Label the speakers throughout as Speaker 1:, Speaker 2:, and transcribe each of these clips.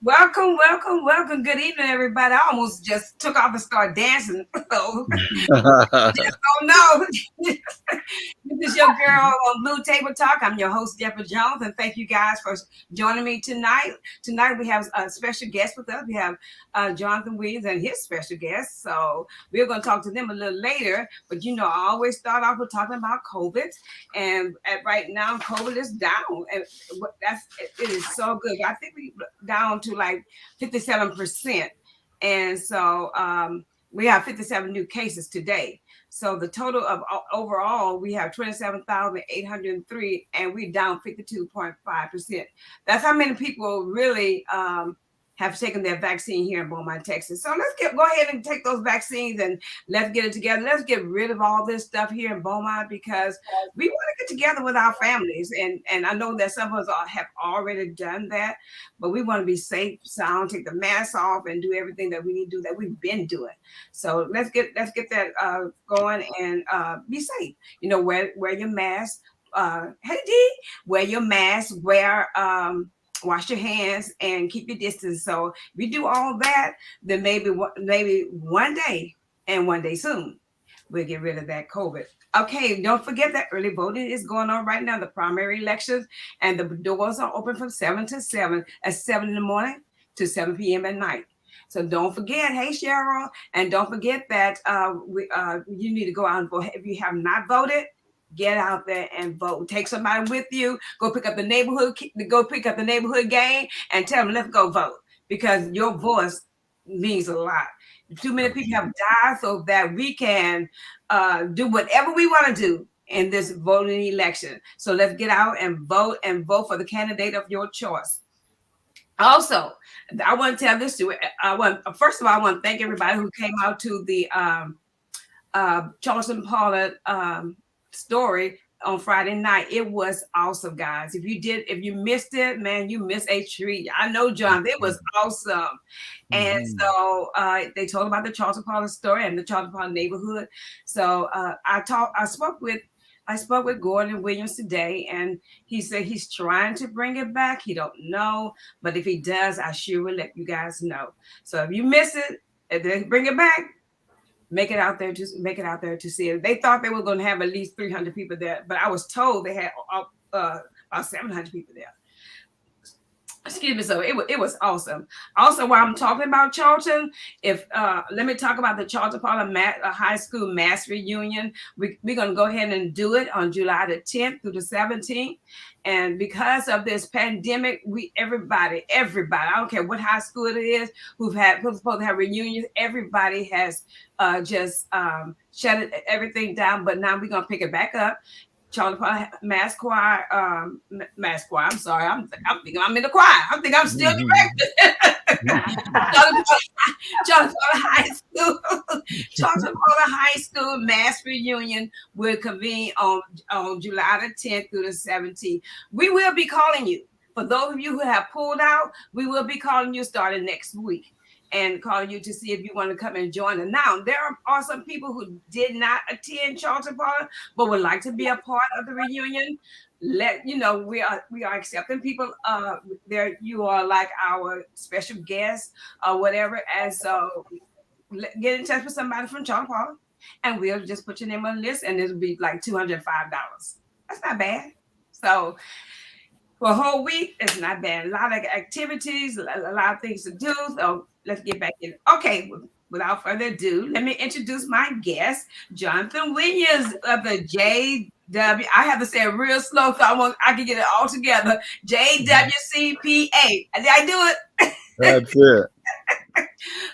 Speaker 1: Welcome, welcome, welcome. Good evening, everybody. I almost just took off and started dancing. Oh no. This is your girl on Blue Table Talk. I'm your host, Deborah Jones, and thank you guys for joining me tonight. Tonight we have a special guest with us. We have Jonathan Williams and his special guest. So we're going to talk to them a little later. But you know, I always start off with talking about COVID, and right now COVID is down, and it is so good. I think we down to like 57%, and so we have 57 new cases today. So the total of overall, we have 27,803, and we're down 52.5%. That's how many people really have taken their vaccine here in Beaumont, Texas. So let's go ahead and take those vaccines and let's get it together. Let's get rid of all this stuff here in Beaumont because we want to get together with our families. And I know that some of us have already done that, but we want to be safe, sound, take the mask off, and do everything that we need to do that we've been doing. So let's get that going and be safe. You know, wear your mask. Hey D, wear your mask. Wash your hands and keep your distance. So if we do all that, then maybe one day and one day soon, we'll get rid of that COVID. Okay, don't forget that early voting is going on right now, the primary elections, and the doors are open from 7 to 7, at 7 in the morning to 7 p.m. at night. So don't forget, hey Cheryl, and don't forget that you need to go out and vote. If you have not voted, get out there and vote. Take somebody with you. Go pick up the neighborhood game and tell them, let's go vote, because your voice means a lot. Too many people have died so that we can do whatever we want to do in this voting election. So let's get out and vote for the candidate of your choice. Also, I want to tell this to first of all, I want to thank everybody who came out to the Charleston Paula story on Friday night. It was awesome, guys. If you missed it, man, you missed a treat. I know, John, it was awesome. And so they told about the Charleston Paula story and the Charleston Paula neighborhood. So I spoke with Gordon Williams today, and he said he's trying to bring it back. He don't know, but if he does, I sure will let you guys know. So if you miss it, if they bring it back, make it out there to see it. They thought they were going to have at least 300 people there, but I was told they had about 700 people there. Excuse me. So it was awesome. Also, while I'm talking about Charlton, let me talk about the Charlton Paula High School mass reunion. We're going to go ahead and do it on July the 10th through the 17th. And because of this pandemic, everybody, I don't care what high school it is, who's supposed to have reunions, everybody has just shut everything down. But now we're going to pick it back up. Charlton Paula Mass Choir. I'm sorry. I'm thinking I'm in the choir. I think I'm still directed. Charlton Paula High School. Charlton Paula High School mass reunion will convene on July the 10th through the 17th. We will be calling you. For those of you who have pulled out, we will be calling you starting next week and calling you to see if you want to come and join us. Now, there are some people who did not attend Charlton Paula, but would like to be a part of the reunion. Let you know we are accepting people. There, you are like our special guests or whatever. And so, get in touch with somebody from Charlton Paula, and we'll just put your name on the list, and it'll be like $205. That's not bad. So, for a whole week, it's not bad. A lot of activities, a lot of things to do. So let's get back in. Okay, without further ado, let me introduce my guest, Jonathan Williams of the JW. I have to say it real slow so I can get it all together. JWCPA. Did I do it?
Speaker 2: That's it.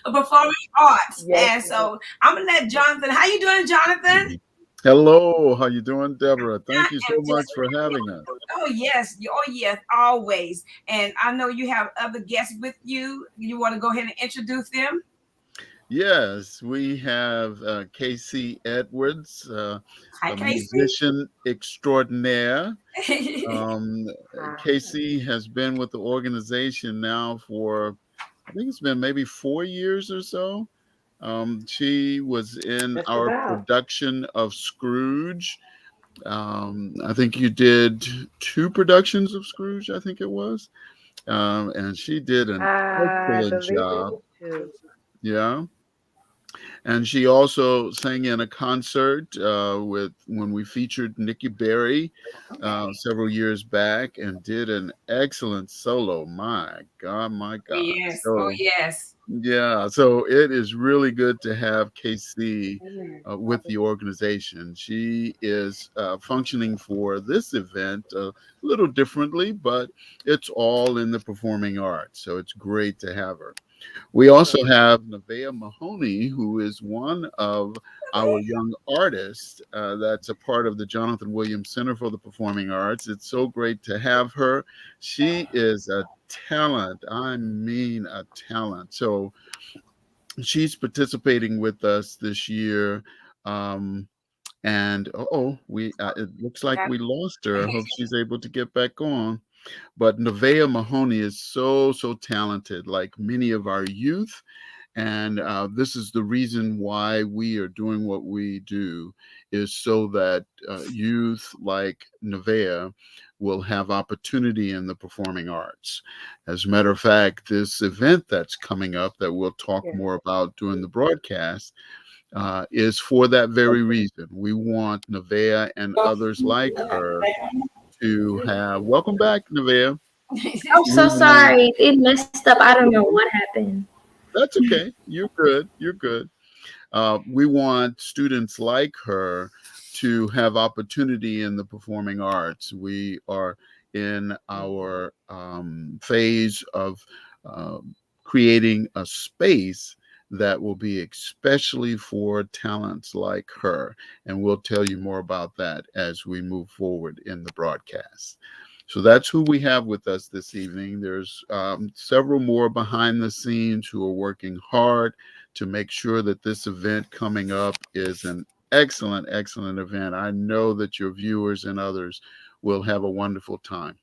Speaker 1: Performing arts.
Speaker 3: Yes.
Speaker 1: And so I'm gonna let Jonathan. How you doing, Jonathan?
Speaker 2: Hello, how you doing, Deborah?
Speaker 1: I
Speaker 2: Thank you so
Speaker 1: am
Speaker 2: much
Speaker 1: just
Speaker 2: for having us.
Speaker 1: oh yes, oh yes, always. And I know you have other guests with you. You want to go ahead and introduce them?
Speaker 2: Yes, we have Casey Edwards,
Speaker 1: Hi,
Speaker 2: a
Speaker 1: Casey.
Speaker 2: musician extraordinaire.
Speaker 1: Okay,
Speaker 2: Um, Casey has been with the organization now for, I think it's been maybe 4 years or so. She was in
Speaker 3: Just
Speaker 2: our
Speaker 3: about.
Speaker 2: production of Scrooge. I think you did two productions of Scrooge, I think it was. And she did an
Speaker 3: I
Speaker 2: excellent
Speaker 3: believe it
Speaker 2: job.
Speaker 3: was two.
Speaker 2: Yeah, and she also sang in a concert with when we featured Nikki Berry several years back, and did an excellent solo. My God, my God!
Speaker 1: yes. Oh
Speaker 2: So
Speaker 1: yes.
Speaker 2: yeah, so it is really good to have KC with the organization. She is functioning for this event a little differently, but it's all in the performing arts. So it's great to have her. We also have Nevaeh Mahoney, who is one of our young artists that's a part of the Jonathan Williams Center for the Performing Arts. It's so great to have her. She is a talent. I mean, a talent. So she's participating with us this year. Um, and we it looks like
Speaker 1: Yeah.
Speaker 2: we lost her. I hope she's able to get back on. But Nevaeh Mahoney is so talented, like many of our youth. And this is the reason why we are doing what we do, is so that youth like Nevaeh will have opportunity in the performing arts. As a matter of fact, this event that's coming up that we'll talk
Speaker 3: Yes.
Speaker 2: more about during the broadcast is for that very reason. We want Nevaeh and others like her to have. Welcome back, Nevaeh.
Speaker 4: I'm
Speaker 2: We
Speaker 4: so
Speaker 2: want.
Speaker 4: sorry. It messed up. I don't know what happened.
Speaker 2: That's okay. You're good. You're good. We want students like her to have opportunity in the performing arts. We are in our phase of uh, creating a space that will be especially for talents like her. And we'll tell you more about that as we move forward in the broadcast. So that's who we have with us this evening. There's several more behind the scenes who are working hard to make sure that this event coming up is an excellent event. I know that your viewers and others will have a wonderful time.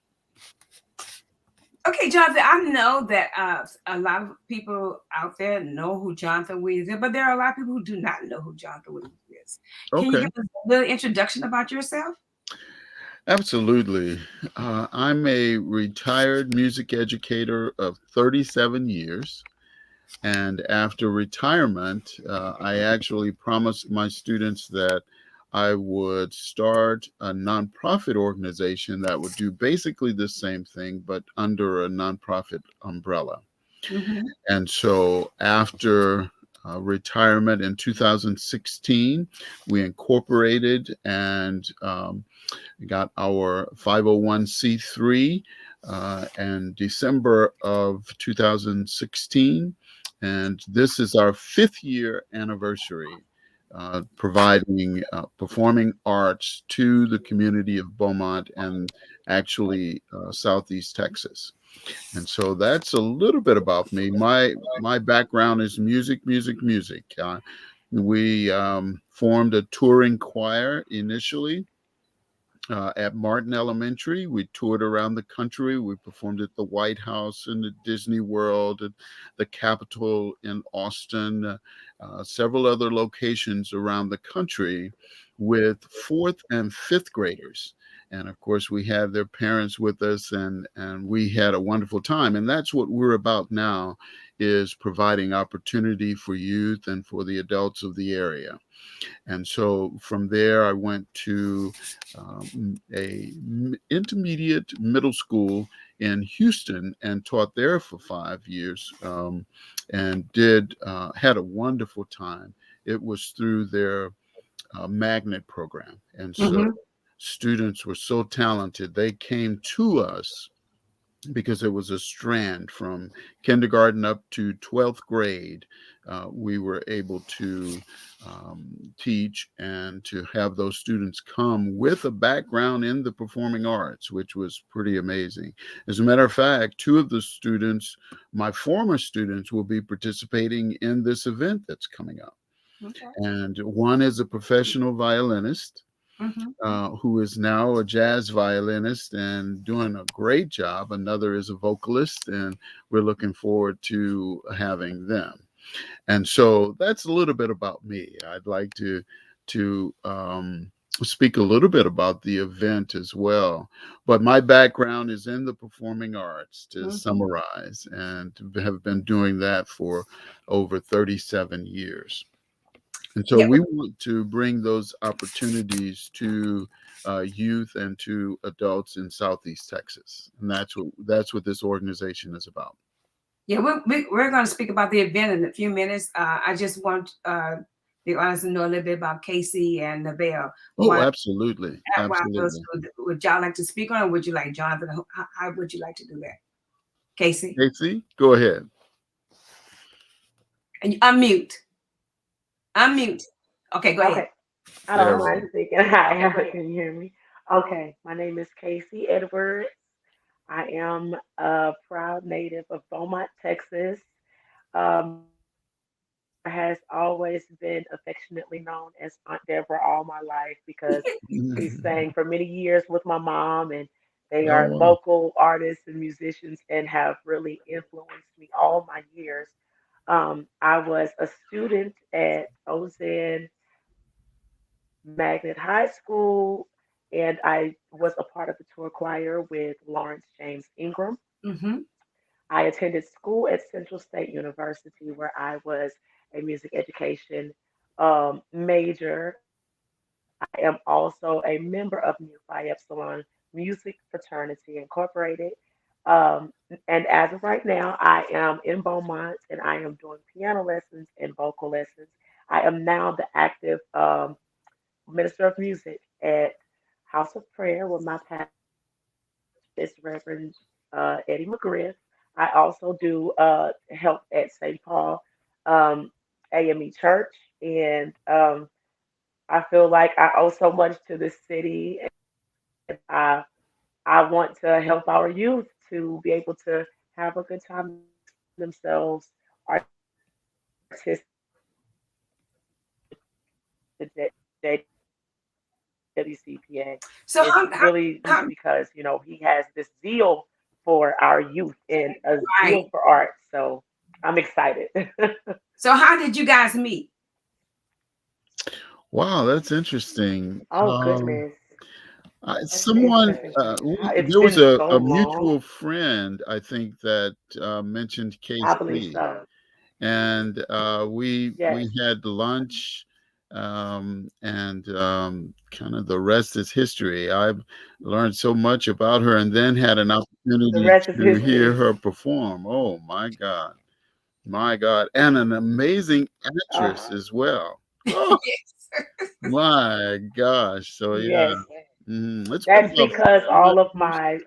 Speaker 1: Okay, Jonathan, I know that a lot of people out there know who Jonathan Williams is, but there are a lot of people who do not know who Jonathan Williams is. Can you
Speaker 2: Okay,
Speaker 1: give us a little introduction about yourself?
Speaker 2: absolutely. I'm a retired music educator of 37 years. And after retirement, I actually promised my students that I would start a nonprofit organization that would do basically the same thing, but under a nonprofit umbrella.
Speaker 1: Mm-hmm.
Speaker 2: And so after retirement in 2016, we incorporated and got our 501c3 in December of 2016. And this is our 5th year anniversary, providing performing arts to the community of Beaumont and actually Southeast Texas. And so that's a little bit about me. My background is music. We formed a touring choir initially at Martin Elementary. We toured around the country. We performed at the White House and the Disney World, and the Capitol in Austin, several other locations around the country with 4th and 5th graders. And of course, we had their parents with us, and we had a wonderful time. And that's what we're about now, is providing opportunity for youth and for the adults of the area. And so from there, I went to a intermediate middle school in Houston and taught there for 5 years and had a wonderful time. It was through their magnet program. And so
Speaker 1: Mhm.
Speaker 2: students were so talented, they came to us because it was a strand from kindergarten up to 12th grade. We were able to teach and to have those students come with a background in the performing arts, which was pretty amazing. As a matter of fact, two of the students, my former students, will be participating in this event that's coming up.
Speaker 1: Okay.
Speaker 2: And one is a professional violinist
Speaker 1: Mhm.
Speaker 2: who is now a jazz violinist and doing a great job. Another is a vocalist, and we're looking forward to having them. And so that's a little bit about me. I'd like to speak a little bit about the event as well. But my background is in the performing arts, to
Speaker 1: Mhm.
Speaker 2: summarize, and have been doing that for over 37 years. And so
Speaker 1: Yeah.
Speaker 2: we want to bring those opportunities to youth and to adults in Southeast Texas, and that's what this organization is about.
Speaker 1: Yeah, we're going to speak about the event in a few minutes. I just want the audience to know a little bit about Casey and Neville.
Speaker 2: Oh,
Speaker 1: Why,
Speaker 2: absolutely,
Speaker 1: why those
Speaker 2: absolutely.
Speaker 1: two, would y'all like to speak on it? Or would you like Jonathan? How would you like to do that? Casey,
Speaker 2: Casey, go ahead.
Speaker 1: and you unmute. Unmute. Okay, go ahead.
Speaker 3: Okay, I don't
Speaker 2: There we
Speaker 3: mind
Speaker 2: go.
Speaker 3: speaking. Hi, can you hear me? Okay, my name is Casey Edwards. I am a proud native of Beaumont, Texas. My mother has always been affectionately known as Aunt Deborah all my life because we sang for many years with my mom, and they
Speaker 2: Oh,
Speaker 3: are
Speaker 2: wow.
Speaker 3: local artists and musicians and have really influenced me all my years. I was a student at Ozen Magnet High School, and I was a part of the tour choir with Lawrence James Ingram.
Speaker 1: Mm-hmm.
Speaker 3: I attended school at Central State University, where I was a music education major. I am also a member of Nu Phi Epsilon Music Fraternity Incorporated. Um, and as of right now, I am in Beaumont and I am doing piano lessons and vocal lessons. I am now the active minister of music at House of Prayer with my pastor is Reverend Eddie McGriff. I also do help at St. Paul um, AME Church, and I feel like I owe so much to this city, and I want to help our youth to be able to have a good time themselves, artistic, the WCPA.
Speaker 1: So
Speaker 3: It's
Speaker 1: how
Speaker 3: really
Speaker 1: how
Speaker 3: because he has this zeal for our youth and a
Speaker 1: right?
Speaker 3: zeal for art. So I'm excited.
Speaker 1: So how did you guys meet?
Speaker 2: Wow, that's interesting.
Speaker 3: Oh goodness, that's
Speaker 2: Someone,
Speaker 3: interesting. It's
Speaker 2: there was
Speaker 3: been so
Speaker 2: a
Speaker 3: long.
Speaker 2: mutual friend, I think, that mentioned
Speaker 3: I believe
Speaker 2: KC,
Speaker 3: so.
Speaker 2: and we
Speaker 3: Yes,
Speaker 2: had lunch, and kind of the rest is history. I've learned so much about her, and then had an
Speaker 3: the
Speaker 2: opportunity
Speaker 3: rest is
Speaker 2: to hear
Speaker 3: history.
Speaker 2: her perform. Oh my God, and an amazing
Speaker 3: Uh,
Speaker 2: actress as well. Oh my gosh! So yeah,
Speaker 3: yes,
Speaker 2: it's been
Speaker 3: that's
Speaker 2: about
Speaker 3: because
Speaker 2: 5
Speaker 3: all of
Speaker 2: years.
Speaker 3: my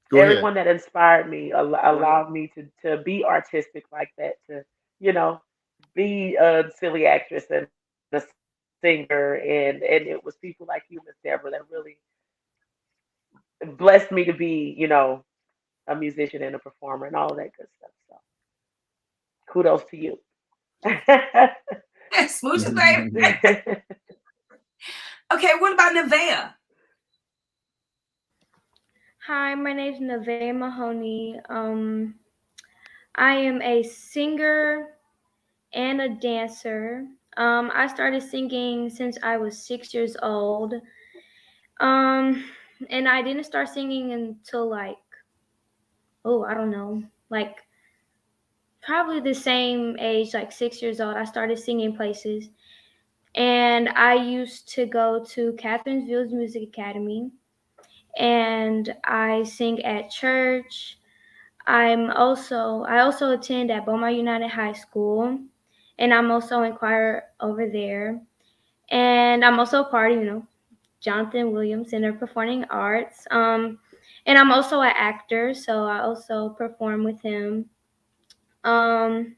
Speaker 2: Go ahead.
Speaker 3: everyone that inspired me allowed me to be artistic like that, to you know be a silly actress and a singer, and it was people like you, Miss Deborah, that really blessed me to be a musician and a performer and all of that good stuff. So kudos to you.
Speaker 1: Smooches, baby. Okay, what about Nevaeh?
Speaker 4: Hi, my name's Nevaeh Mahoney. I am a singer and a dancer. I started singing since I was 6 years old. Um, and I didn't start singing until I don't know, like probably the same age, like 6 years old. I started singing places. And I used to go to Catherine's Music Academy and I sing at church. I also attend at Beaumont United High School, and I'm also in choir over there. And I'm also a part of, Jonathan Williams Center of Performing Arts. And I'm also an actor, so I also perform with him. Um,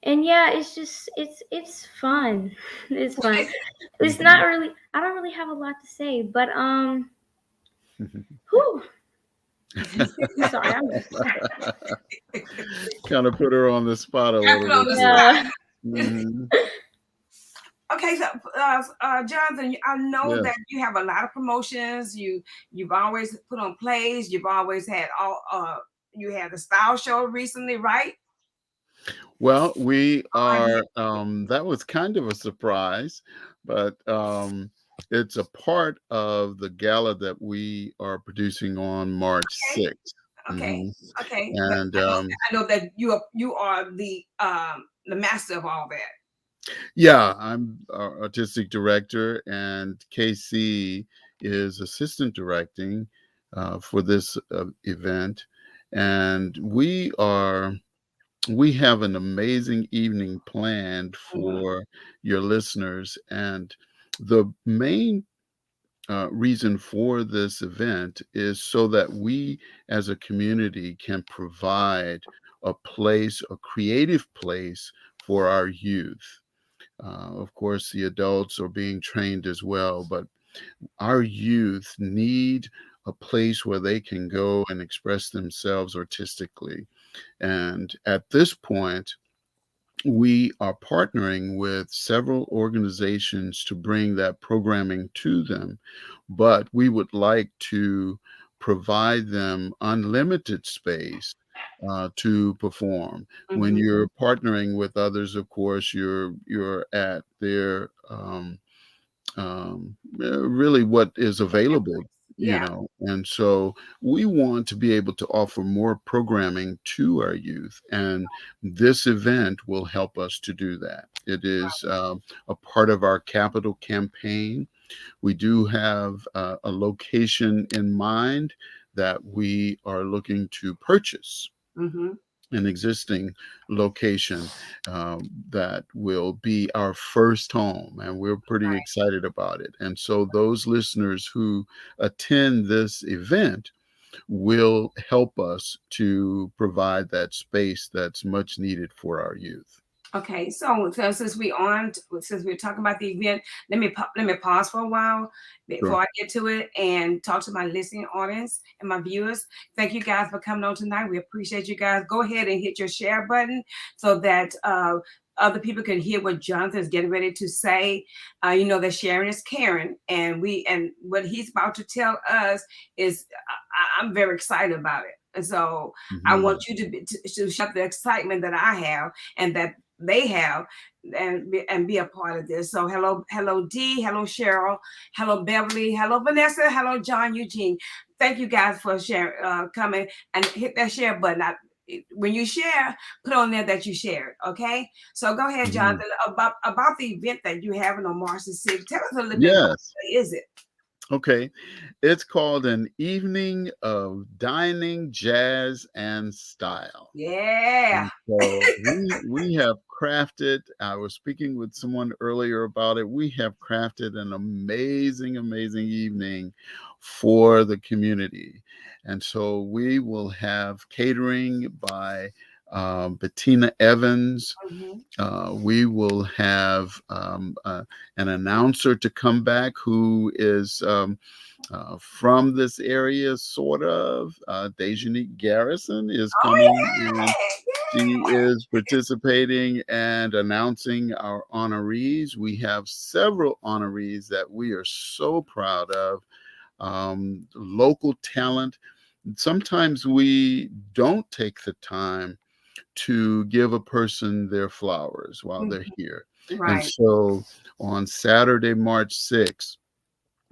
Speaker 4: and yeah, it's fun. It's fun. It's not really. I don't really have a lot to say, but whew, sorry, I'm
Speaker 2: Kind of put her on the spot a
Speaker 1: Got put
Speaker 2: little
Speaker 1: on
Speaker 2: bit.
Speaker 1: the
Speaker 2: there.
Speaker 1: spot.
Speaker 2: Mhm.
Speaker 1: Okay, so Jonathan, I know
Speaker 2: Yes.
Speaker 1: that you have a lot of promotions. You've always put on plays. You've always had you had the style show recently, right?
Speaker 2: Well, we
Speaker 1: Have you?
Speaker 2: are, that was kind of a surprise, but it's a part of the gala that we are producing on March
Speaker 1: Okay,
Speaker 2: 6th.
Speaker 1: okay,
Speaker 2: hmm
Speaker 1: okay. But
Speaker 2: And
Speaker 1: I know that you are the master of all that.
Speaker 2: yeah, I'm our artistic director, and KC is assistant directing for this event. And we have an amazing evening planned
Speaker 1: Mhm,
Speaker 2: for your listeners. And the main reason for this event is so that we as a community can provide a place, a creative place for our youth. Of course, the adults are being trained as well, but our youth need a place where they can go and express themselves artistically. And at this point, we are partnering with several organizations to bring that programming to them, but we would like to provide them unlimited space to perform. When
Speaker 1: mhm.
Speaker 2: you're partnering with others, of course, you're at their really what is available,
Speaker 1: Yeah.
Speaker 2: and so we want to be able to offer more programming to our youth, and this event will help us to do that. It is a part of our capital campaign. We do have a location in mind that we are looking to purchase,
Speaker 1: Mhm.
Speaker 2: an existing location that will be our first home, and we're pretty
Speaker 1: Right.
Speaker 2: excited about it. And so, those listeners who attend this event will help us to provide that space that's much needed for our youth.
Speaker 1: Okay, so since we're talking about the event, let me pause for a while
Speaker 2: Sure.
Speaker 1: before I get to it and talk to my listening audience and my viewers. Thank you guys for coming on tonight. We appreciate you guys. Go ahead and hit your share button so that other people can hear what Jonathan is getting ready to say. That sharing is caring, and what he's about to tell us is I'm very excited about it. And so I
Speaker 2: Mhm.
Speaker 1: want you to share the excitement that I have and that they have, and be a part of this. So hello Dee, hello Cheryl, hello Beverly, hello Vanessa, hello John Eugene. Thank you guys for coming and hit that share button. When you share, put on there that you shared. Okay. So go ahead,
Speaker 2: Mhm.
Speaker 1: Jonathan, about the event that you having on March the 6th. Tell us a little bit about
Speaker 2: Yes.
Speaker 1: what is it?
Speaker 2: Okay. It's called An Evening of Dining, Jazz, and Style.
Speaker 1: Yeah.
Speaker 2: And so we have crafted, I was speaking with someone earlier about it. We have crafted an amazing, amazing evening for the community. And so we will have catering by Bettina Evans.
Speaker 1: Mhm.
Speaker 2: We will have an announcer to come back who is from this area, sort of. Dejanique Garrison is
Speaker 1: Oh
Speaker 2: coming, and she
Speaker 1: yeah.
Speaker 2: is participating and announcing our honorees. We have several honorees that we are so proud of. Local talent. Sometimes we don't take the time to give a person their flowers while
Speaker 1: Yeah.
Speaker 2: they're here. And
Speaker 1: Right.
Speaker 2: so on Saturday, March 6th,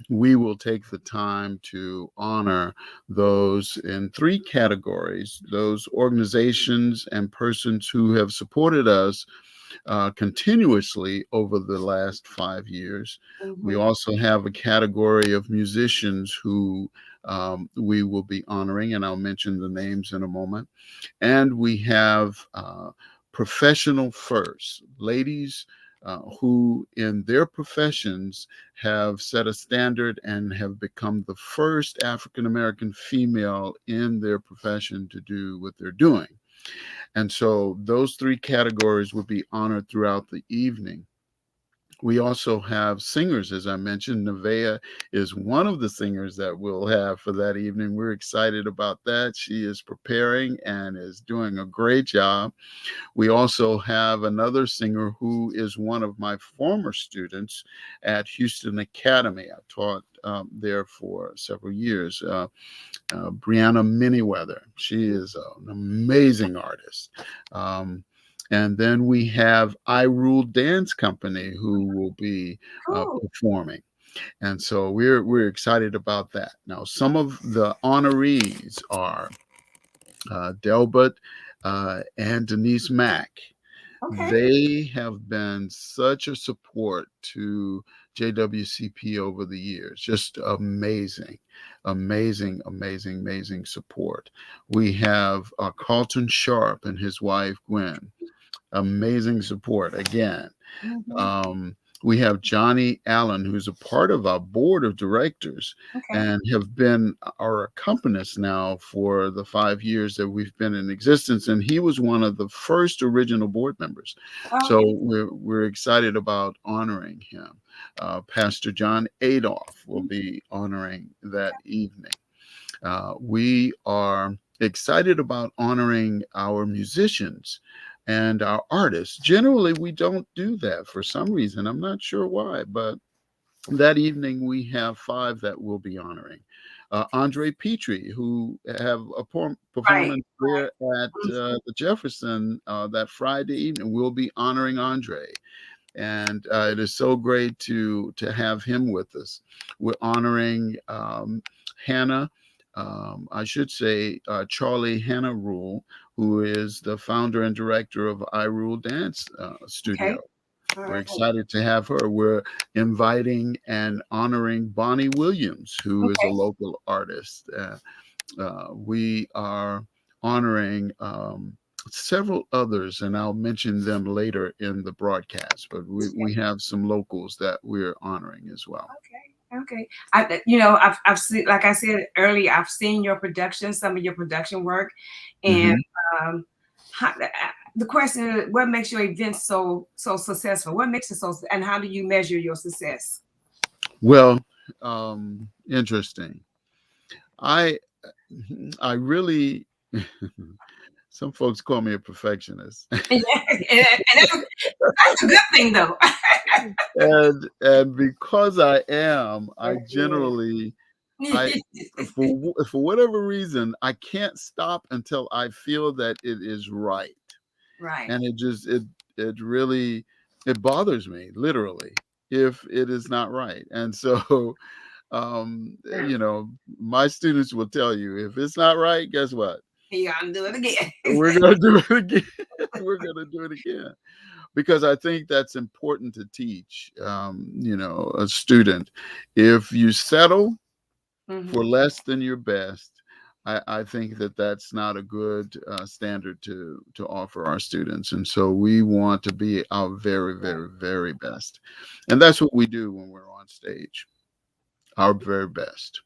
Speaker 2: we will take the time to honor those in three categories: those organizations and persons who have supported us continuously over the last 5 years. We
Speaker 1: Mhm.
Speaker 2: also have a category of musicians who we will be honoring, and I'll mention the names in a moment. And we have professional first, ladies who in their professions have set a standard and have become the first African American female in their profession to do what they're doing. And so those three categories will be honored throughout the evening. We also have singers, as I mentioned. Nevaeh is one of the singers that we'll have for that evening. We're excited about that. She is preparing and is doing a great job. We also have another singer who is one of my former students at Houston Academy. I taught there for several years. Brianna Manyweather. She is an amazing artist. And then we have I Rule Dance Company who will be
Speaker 1: Cool.
Speaker 2: performing. And so we're excited about that. Now, some of the honorees are Delbert and Denise Mack.
Speaker 1: Okay.
Speaker 2: They have been such a support to JWCP over the years. Just amazing, amazing, amazing, amazing support. We have Carlton Sharp and his wife Gwen. Amazing support again.
Speaker 1: Mhm.
Speaker 2: Um, we have Johnny Allen, who's a part of our board of directors
Speaker 1: Okay.
Speaker 2: and have been our accompanist now for the 5 years that we've been in existence. And he was one of the first original board members. So
Speaker 1: Okay.
Speaker 2: we're excited about honoring him. Pastor John Adolph will be honoring that evening. We are excited about honoring our musicians and our artists. Generally, we don't do that for some reason. I'm not sure why, but that evening we have 5 that we'll be honoring. Andre Petrie, who have a
Speaker 1: Right.
Speaker 2: performance there at
Speaker 1: Mhm.
Speaker 2: the Jefferson that Friday evening. We'll be honoring Andre, and it is so great to have him with us. We're honoring Hannah. I should say Charlie Hannah Rule, who is the founder and director of I Rule Dance
Speaker 1: Okay.
Speaker 2: Studio.
Speaker 1: All
Speaker 2: We're
Speaker 1: right.
Speaker 2: excited to have her. We're inviting and honoring Bonnie Williams, who is a
Speaker 1: Okay.
Speaker 2: local artist. We are honoring several others, and I'll mention them later in the broadcast. But we have some locals that we're honoring as well.
Speaker 1: Okay. Okay. I've seen, like I said earlier, I've seen your production, some of your production work, and
Speaker 2: Hmm.
Speaker 1: um, the question is, what makes your event so successful? What makes it so, and how do you measure your success?
Speaker 2: Well, interesting. I I really some folks call me a perfectionist.
Speaker 1: Yeah, that's a good thing, though.
Speaker 2: And because I am, I
Speaker 3: That's good.
Speaker 2: generally I for whatever reason I can't stop until I feel that it is right,
Speaker 1: Right.
Speaker 2: and it really it bothers me literally if it is not right. And so my students will tell you if it's not right, guess what?
Speaker 1: You gotta do it again.
Speaker 2: We're gonna do it again. We're gonna do it again because I think that's important to teach. A student, if you settle for
Speaker 1: Mhm.
Speaker 2: less than your best, I think that that's not a good standard to offer our students. And so we want to be our very, very, very best. And that's what we do when we're on stage, our very best.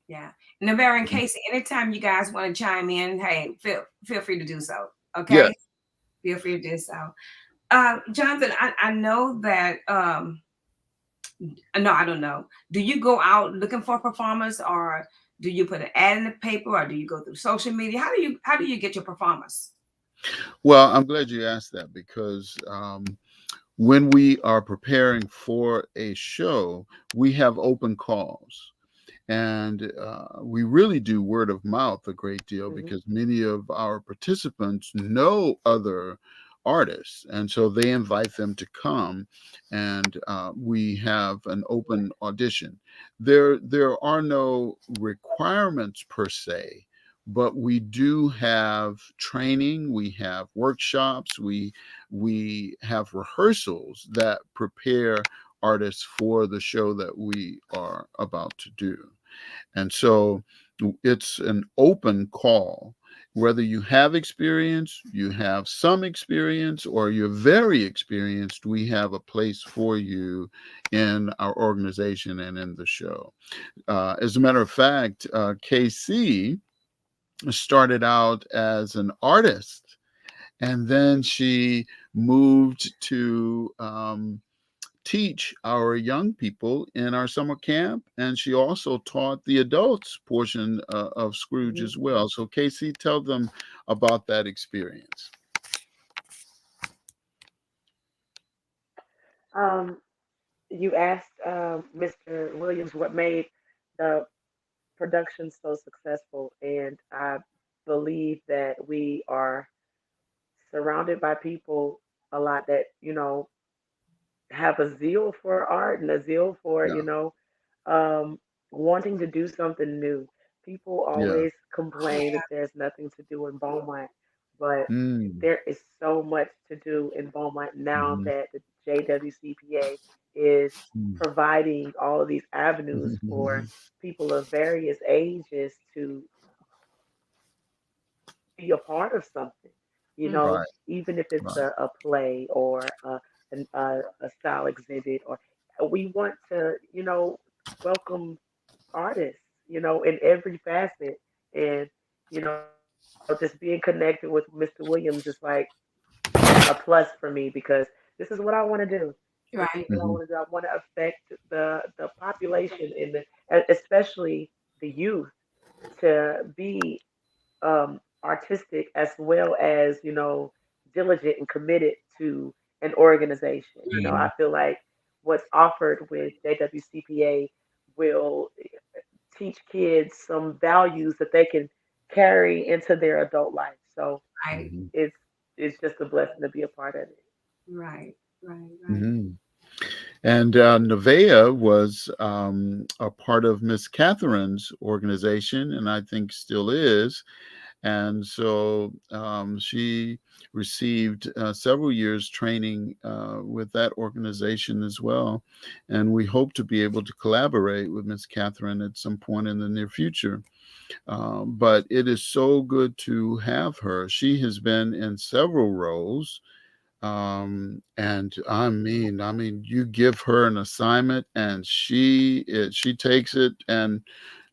Speaker 1: Yeah. Navarre and Casey, anytime you guys want to chime in, hey, feel free to do so.
Speaker 2: Yes.
Speaker 1: Okay. Feel free to do so. Jonathan, I know that no, I don't know. Do you go out looking for performers, or do you put an ad in the paper, or do you go through social media? How do you get your performers?
Speaker 2: Well, I'm glad you asked that because when we are preparing for a show, we have open calls. And we really do word of mouth a great deal
Speaker 3: Mhm.
Speaker 2: because many of our participants know other artists. And so they invite them to come, and we have an open audition. There are no requirements per se but we do have training, we have workshops, we have rehearsals that prepare artists for the show that we are about to do. And so it's an open call. Whether you have experience, you have some experience, or you're very experienced, we have a place for you in our organization and in the show. As a matter of fact, KC started out as an artist, and then she moved to teach our young people in our summer camp, and she also taught the adults portion of Scrooge as well. So Casey, tell them about that experience.
Speaker 3: You asked Mr. Williams what made the production so successful, and I believe that we are surrounded by people a lot that have a zeal for art and a zeal for
Speaker 2: Yeah,
Speaker 3: um, wanting to do something new. People
Speaker 2: yeah.
Speaker 3: always complain that there's nothing to do in Beaumont, but
Speaker 2: Mm,
Speaker 3: there is so much to do in Beaumont now
Speaker 2: mhm,
Speaker 3: that the JWCPA is
Speaker 2: mm.
Speaker 3: providing all of these avenues for people of various ages to be a part of something,
Speaker 2: Right,
Speaker 3: even if it's
Speaker 2: right.
Speaker 3: a play or a style exhibit, or we want to, welcome artists, in every facet. And, just being connected with Mr. Williams is like a plus for me because this is what I want to do. This is
Speaker 1: Right.
Speaker 3: what I
Speaker 2: Mhm,
Speaker 3: want to do. I want to affect the population in especially the youth to be artistic as well as diligent and committed to an organization.
Speaker 1: Right.
Speaker 3: I feel like what's offered with JWCPA will teach kids some values that they can carry into their adult life. So
Speaker 1: Right.
Speaker 2: mhm,
Speaker 3: it's it's just a blessing to be a part of it.
Speaker 1: Right. Right. Right.
Speaker 2: mhm. And Nevaeh was a part of Miss Catherine's organization, and I think still is. And so she received several years training with that organization as well. And we hope to be able to collaborate with Miss Catherine at some point in the near future. But it is so good to have her. She has been in several roles. And I mean, you give her an assignment and she takes it, and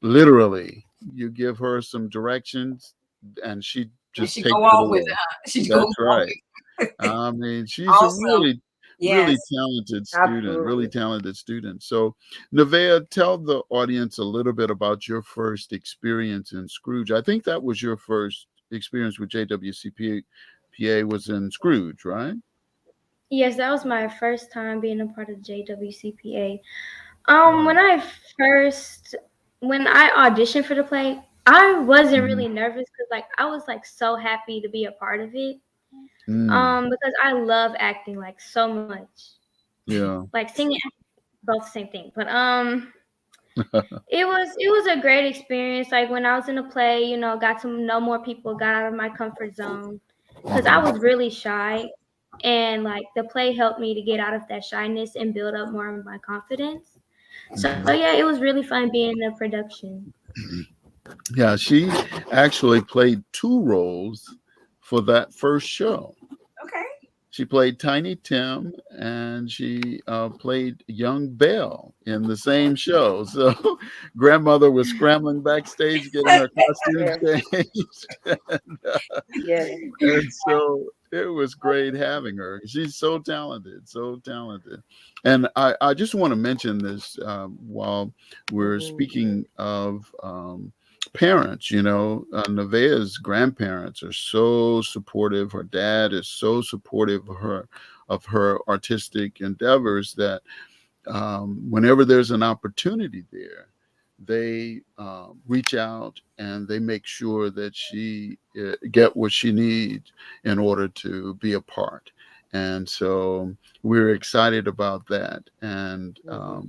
Speaker 2: literally you give her some directions and she
Speaker 1: And
Speaker 2: just
Speaker 1: she go
Speaker 2: takes it
Speaker 1: on with it,
Speaker 2: away.
Speaker 1: huh? She goes
Speaker 2: That's
Speaker 1: on
Speaker 2: right.
Speaker 1: with it.
Speaker 2: I mean, she's a
Speaker 1: Awesome.
Speaker 2: really, really
Speaker 1: Yes.
Speaker 2: talented student, really
Speaker 3: Absolutely.
Speaker 2: talented student. So, Nevaeh, tell the audience a little bit about your first experience in Scrooge. I think that was your first experience with JWCPA was in Scrooge, right?
Speaker 4: Yes, that was my first time being a part of JWCPA.
Speaker 2: Right.
Speaker 4: When I auditioned for the play, I wasn't
Speaker 2: Mhm.
Speaker 4: really nervous because like I was like so happy to be a part of it.
Speaker 2: Mm,
Speaker 4: Because I love acting like so much.
Speaker 2: yeah.
Speaker 4: Like singing, both the same thing. But it was a great experience. Like when I was in a play, got to know more people, got out of my comfort zone because I
Speaker 2: Mhm.
Speaker 4: was really shy, and like the play helped me to get out of that shyness and build up more of my confidence. So
Speaker 2: Mhm.
Speaker 4: yeah, it was really fun being in the production.
Speaker 2: Yeah, she actually played two roles for that first show.
Speaker 1: Okay.
Speaker 2: She played Tiny Tim and she played Young Belle in the same show. So grandmother was scrambling backstage getting her costumes
Speaker 3: Yes.
Speaker 2: changed.
Speaker 3: Yes.
Speaker 2: And so it was great having her. She's so talented, so talented. And I just want to mention this while we're
Speaker 3: Hmm.
Speaker 2: speaking of parents. Nevaeh's grandparents are so supportive. Her dad is so supportive of her artistic endeavors that whenever there's an opportunity there, they reach out and they make sure that she get what she needs in order to be a part. And so we're excited about that. And
Speaker 3: Hmm.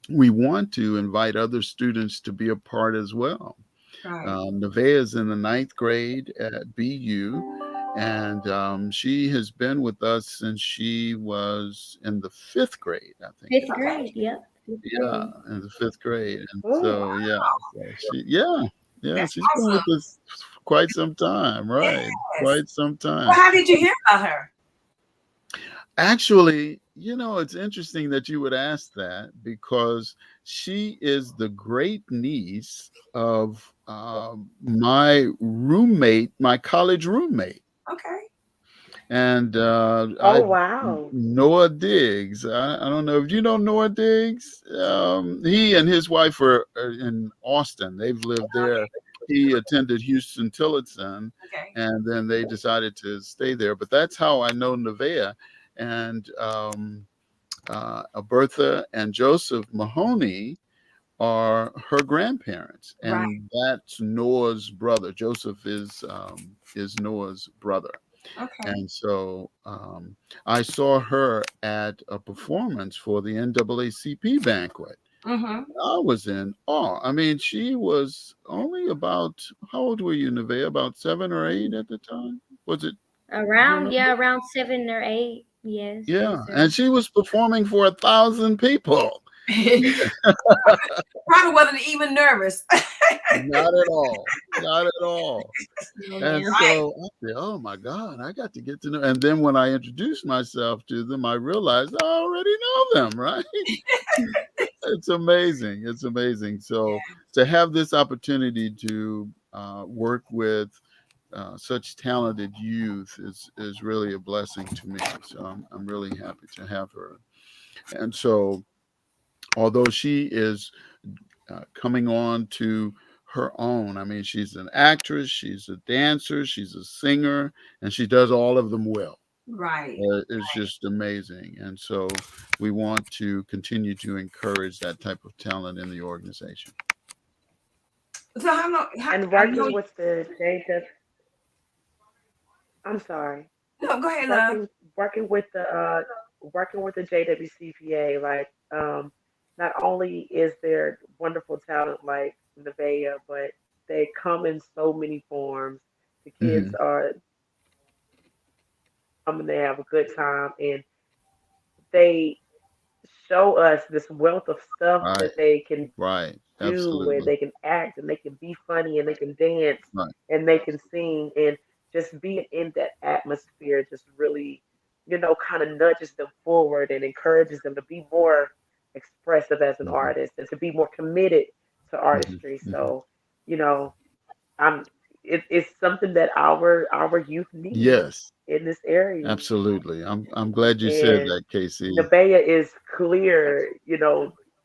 Speaker 2: we want to invite other students to be a part as well.
Speaker 1: Right.
Speaker 2: Nevaeh is in the 9th grade at BU, and she has been with us since she was in the 5th grade, I think.
Speaker 4: Fifth
Speaker 1: Okay.
Speaker 4: grade, yep. Fifth
Speaker 2: Yeah,
Speaker 4: grade.
Speaker 2: in the 5th grade, and
Speaker 3: Oh,
Speaker 2: so yeah, so
Speaker 1: That's
Speaker 2: she's been with
Speaker 1: awesome.
Speaker 2: us quite some time, right?
Speaker 1: Yes.
Speaker 2: Quite some
Speaker 1: Well,
Speaker 2: time.
Speaker 1: how did you hear about her?
Speaker 2: Actually, it's interesting that you would ask that because she is the great niece of my roommate, my college roommate.
Speaker 1: Okay.
Speaker 2: And
Speaker 3: oh wow.
Speaker 2: Noah Diggs. I don't know if you know Noah Diggs. He and his wife are in Austin. They've lived there. He attended Houston Tillotson,
Speaker 1: Okay.
Speaker 2: and then they decided to stay there. But that's how I know Nevaeh. And Bertha and Joseph Mahoney are her grandparents,
Speaker 1: Right.
Speaker 2: and that's Noah's brother. Joseph is Noah's brother.
Speaker 1: Okay.
Speaker 2: And so I saw her at a performance for the NAACP banquet.
Speaker 1: Mm-hmm.
Speaker 2: I was in awe. I mean, she was only about, how old were you, Nevaeh? About 7 or 8 at the time? Was it? Do you remember?
Speaker 4: Around 7 or 8. Yes,
Speaker 2: Yeah.
Speaker 4: yes, sir.
Speaker 2: And she was performing for 1,000 people.
Speaker 1: Probably wasn't even nervous.
Speaker 2: Not at all. Not at all.
Speaker 4: No,
Speaker 2: And
Speaker 4: ma'am.
Speaker 2: so I said, oh my God, I got to get to know. And then when I introduced myself to them, I realized I already know them, right? It's amazing. It's amazing. So to have this opportunity to work with such talented youth is really a blessing to me. So I'm really happy to have her. And so, although she is coming on to her own. I mean, she's an actress, she's a dancer, she's a singer, and she does all of them well.
Speaker 1: Right.
Speaker 2: It's just amazing. And so we want to continue to encourage that type of talent in the organization.
Speaker 1: So how long?
Speaker 3: And
Speaker 1: I
Speaker 3: working
Speaker 1: know.
Speaker 3: with the JW, I'm sorry.
Speaker 1: No, go ahead, love.
Speaker 3: Working working with the JWCPA, like not only is there wonderful talent like Nevaeh, but they come in so many forms. The kids
Speaker 2: Mhm.
Speaker 3: are coming, they have a good time, and they show us this wealth of stuff
Speaker 2: Right,
Speaker 3: that they can
Speaker 2: right.
Speaker 3: do, and
Speaker 2: Absolutely.
Speaker 3: they can act, and they can be funny, and they can dance,
Speaker 2: Right.
Speaker 3: and they can sing, and just being in that atmosphere just really, kind of nudges them forward and encourages them to be more expressive as an
Speaker 2: Mhm.
Speaker 3: artist and to be more committed to
Speaker 2: Mhm.
Speaker 3: artistry.
Speaker 2: Mhm.
Speaker 3: So, you know, I'm it's something that our youth needs
Speaker 2: Yes,
Speaker 3: in this area.
Speaker 2: absolutely. I'm glad you said
Speaker 3: And
Speaker 2: that, Casey.
Speaker 3: Nevaeh is clear,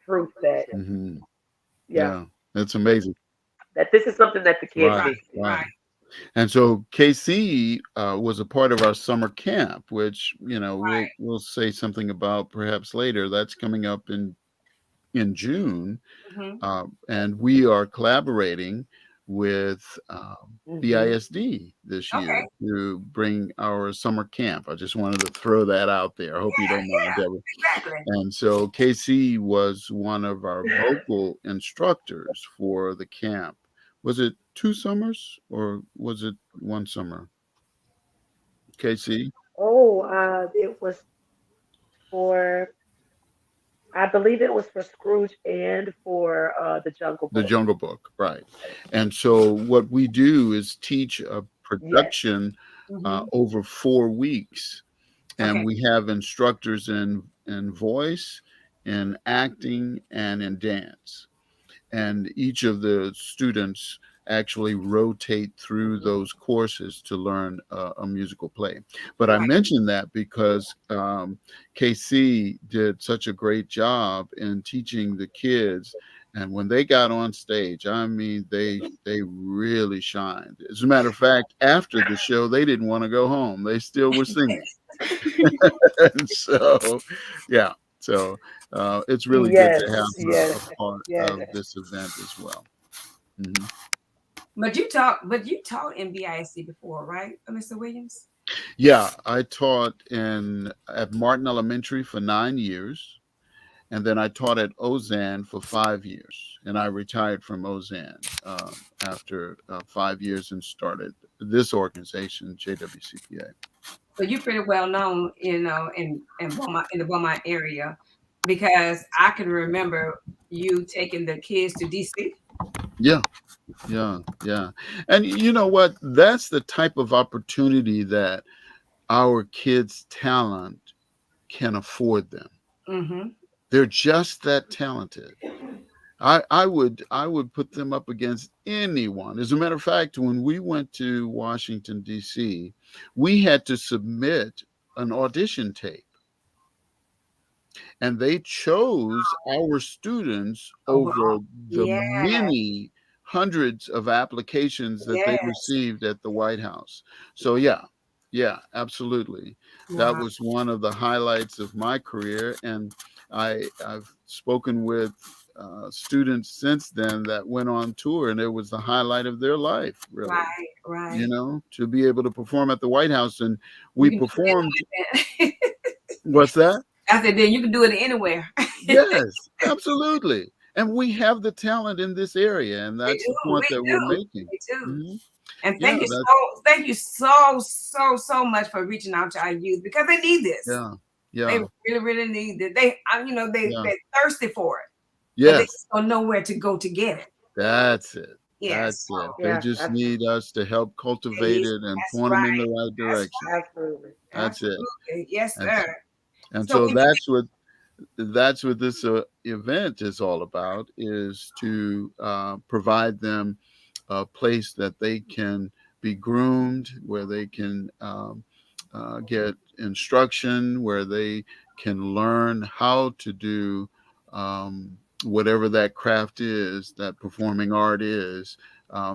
Speaker 3: proof that,
Speaker 2: Hmm.
Speaker 3: yeah,
Speaker 2: Yeah, it's amazing.
Speaker 3: that this is something that the kids
Speaker 2: Right,
Speaker 1: Right.
Speaker 3: need to see.
Speaker 2: right.
Speaker 1: Right.
Speaker 2: And so KC was a part of our summer camp, which
Speaker 1: Right.
Speaker 2: we'll say something about perhaps later. That's coming up in June,
Speaker 1: Mm-hmm.
Speaker 2: and we are collaborating with
Speaker 3: Hmm.
Speaker 2: BISD this
Speaker 1: Okay.
Speaker 2: year to bring our summer camp. I just wanted to throw that out there. I hope you
Speaker 1: Yeah.
Speaker 2: don't mind,
Speaker 1: Yeah.
Speaker 2: Deborah.
Speaker 1: Exactly.
Speaker 2: And so KC was one of our vocal instructors for the camp. Was it 2 summers or was it 1 summer? KC?
Speaker 3: Oh, it was for, I believe it was for Scrooge and for the Jungle
Speaker 2: The
Speaker 3: Book.
Speaker 2: Jungle Book, right. And so what we do is teach a
Speaker 3: Yes.
Speaker 2: production
Speaker 1: Mm-hmm.
Speaker 2: over 4 weeks, and
Speaker 1: Okay.
Speaker 2: we have instructors in voice, in acting, and in dance. And each of the students actually rotate through those courses to learn a musical play. But I
Speaker 1: Right.
Speaker 2: mentioned that because KC did such a great job in teaching the kids. And when they got on stage, I mean, they really shined. As a matter of fact, after the show, they didn't want to go home. They still were singing. And so, yeah. So it's really good
Speaker 3: Yes.
Speaker 2: to have her
Speaker 3: Yes.
Speaker 2: a part
Speaker 3: Yes.
Speaker 2: of this event as well. Mhm.
Speaker 1: But you taught in BISC before, right, Mr. Williams?
Speaker 2: Yeah, I taught at Martin Elementary for 9 years, And then I taught at Ozan for 5 years, and I retired from Ozan after 5 years and started this organization, JWCPA.
Speaker 1: So you're pretty well known, in Beaumont, in the Beaumont area, because I can remember you taking the kids to DC.
Speaker 2: Yeah, yeah, yeah. And you know what? That's the type of opportunity that our kids' talent can afford them.
Speaker 1: Mm-hmm.
Speaker 2: They're just that talented. I would put them up against anyone. As a matter of fact, when we went to Washington D.C., we had to submit an audition tape, and they chose our students
Speaker 1: Oh, wow.
Speaker 2: over the
Speaker 1: Yeah.
Speaker 2: many hundreds of applications that they
Speaker 1: Yes.
Speaker 2: received at the White House. So yeah, absolutely. That
Speaker 1: Wow.
Speaker 2: was one of the highlights of my career, and I've spoken with students since then that went on tour, and it was the highlight of their life, really.
Speaker 1: Right. Right.
Speaker 2: You know, to be able to perform at the White House, and
Speaker 1: You
Speaker 2: we
Speaker 1: can do it
Speaker 2: performed.
Speaker 1: anywhere.
Speaker 2: What's that?
Speaker 1: I said, then you can do it anywhere.
Speaker 2: Yes, absolutely. And we have the talent in this area, and
Speaker 1: We
Speaker 2: that's the
Speaker 1: do.
Speaker 2: point
Speaker 1: We
Speaker 2: that we're
Speaker 1: do.
Speaker 2: making.
Speaker 1: We do.
Speaker 2: Mhm.
Speaker 1: And
Speaker 2: Yeah,
Speaker 1: thank you so much for reaching out to our youth, because they need this.
Speaker 2: yeah,
Speaker 1: They
Speaker 2: yeah,
Speaker 1: really need it.
Speaker 2: yeah.
Speaker 1: They're thirsty for it, but they
Speaker 2: Yes,
Speaker 1: just don't know where to go to get it.
Speaker 2: that's it.
Speaker 1: Yes.
Speaker 2: That's it.
Speaker 1: So
Speaker 2: They
Speaker 3: Yeah,
Speaker 2: just
Speaker 3: absolutely.
Speaker 2: need us to help cultivate
Speaker 1: yes,
Speaker 2: it and
Speaker 1: that's
Speaker 2: point them in
Speaker 1: right.
Speaker 2: the right
Speaker 1: That's
Speaker 2: direction.
Speaker 1: right.
Speaker 3: Absolutely.
Speaker 2: That's it.
Speaker 1: Absolutely. Yes,
Speaker 2: And
Speaker 1: sir.
Speaker 2: and
Speaker 1: So
Speaker 2: so
Speaker 1: when you
Speaker 2: that's what this event is all about, is to provide them a place that they can be groomed, where they can get instruction, where they can learn how to do whatever that craft is, that performing art is,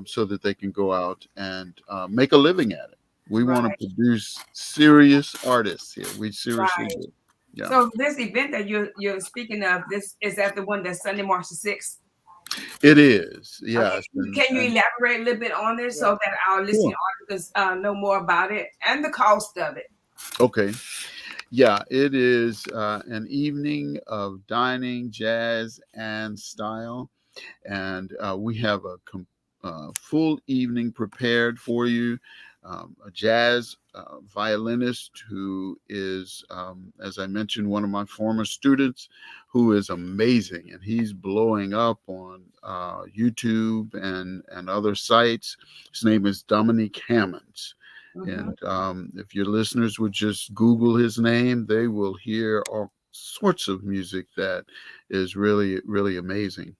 Speaker 2: so that they can go out and make a living at it. We want to
Speaker 1: right,
Speaker 2: produce serious artists here. We seriously
Speaker 1: right.
Speaker 2: do. Yeah.
Speaker 1: So this event that you're speaking of, this is that the one that's Sunday, March the 6th.
Speaker 2: It is,
Speaker 1: Okay.
Speaker 2: yes,
Speaker 1: Can you
Speaker 2: and
Speaker 1: elaborate a little bit on this
Speaker 3: Yeah.
Speaker 1: so that our listening
Speaker 2: sure.
Speaker 1: audience know more about it and the cost of it?
Speaker 2: Okay, yeah, it is an evening of dining, jazz, and style, and we have a full evening prepared for you. A jazz violinist who is, as I mentioned, one of my former students, who is amazing, and he's blowing up on YouTube and other sites. His name is Dominique Hammonds.
Speaker 1: Mm-hmm.
Speaker 2: And if your listeners would just Google his name, they will hear all sorts of music that is really, really amazing.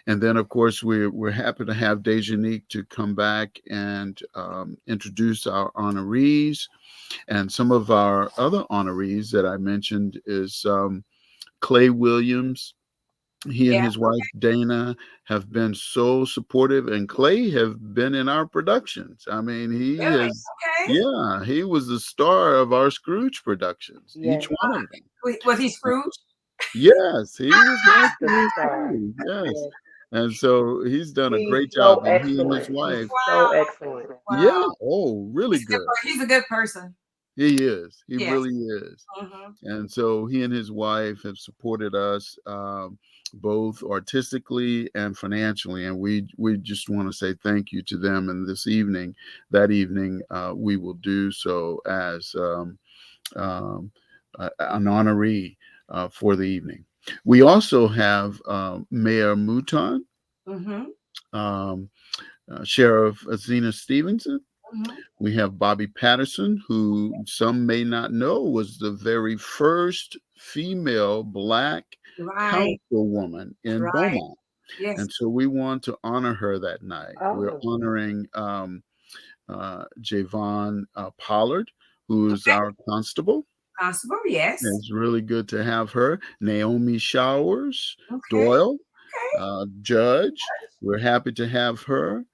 Speaker 2: And then, of course, we're happy to have Dejanique to come back and introduce our honorees. And some of our other honorees that I mentioned is Clay Williams. He and
Speaker 1: Yeah.
Speaker 2: his wife Dana have been so supportive, and Clay have been in our productions. I mean, he
Speaker 1: Really?
Speaker 2: has,
Speaker 1: Okay.
Speaker 2: yeah, he was the star of our Scrooge productions, each
Speaker 3: Yes.
Speaker 2: one of them.
Speaker 1: Was he Scrooge?
Speaker 2: Yes, he was
Speaker 3: The
Speaker 2: actually
Speaker 3: star.
Speaker 2: Scrooge. Yes,
Speaker 3: Yes.
Speaker 2: and so he's done a
Speaker 3: He's
Speaker 2: great
Speaker 3: so
Speaker 2: job, and he and his
Speaker 3: excellent. He's
Speaker 2: wife,
Speaker 3: so
Speaker 1: Wow.
Speaker 3: excellent.
Speaker 2: yeah,
Speaker 1: Wow.
Speaker 2: oh, really good.
Speaker 1: He's a good person.
Speaker 2: He is. He
Speaker 1: Yes.
Speaker 2: really is.
Speaker 1: Mm-hmm.
Speaker 2: And so he and his wife have supported us both artistically and financially, and we just want to say thank you to them. And that evening, we will do so as um, an honoree for the evening. We also have Mayor Mouton,
Speaker 1: Mm-hmm.
Speaker 2: um, Sheriff Azina Stevenson.
Speaker 1: Mm-hmm.
Speaker 2: We have Bobby Patterson, who some may not know was the very first female Black
Speaker 1: Right.
Speaker 2: councilwoman in
Speaker 1: Right.
Speaker 2: Beaumont.
Speaker 1: Yes.
Speaker 2: And so we want to honor her that night. We're
Speaker 3: Oh,
Speaker 2: honoring Javon Pollard, who is
Speaker 1: Okay.
Speaker 2: our constable.
Speaker 1: Constable. Yes.
Speaker 2: It's really good to have her. Naomi Showers
Speaker 1: Okay.
Speaker 2: Doyle,
Speaker 1: Okay.
Speaker 2: judge. We're happy to have her.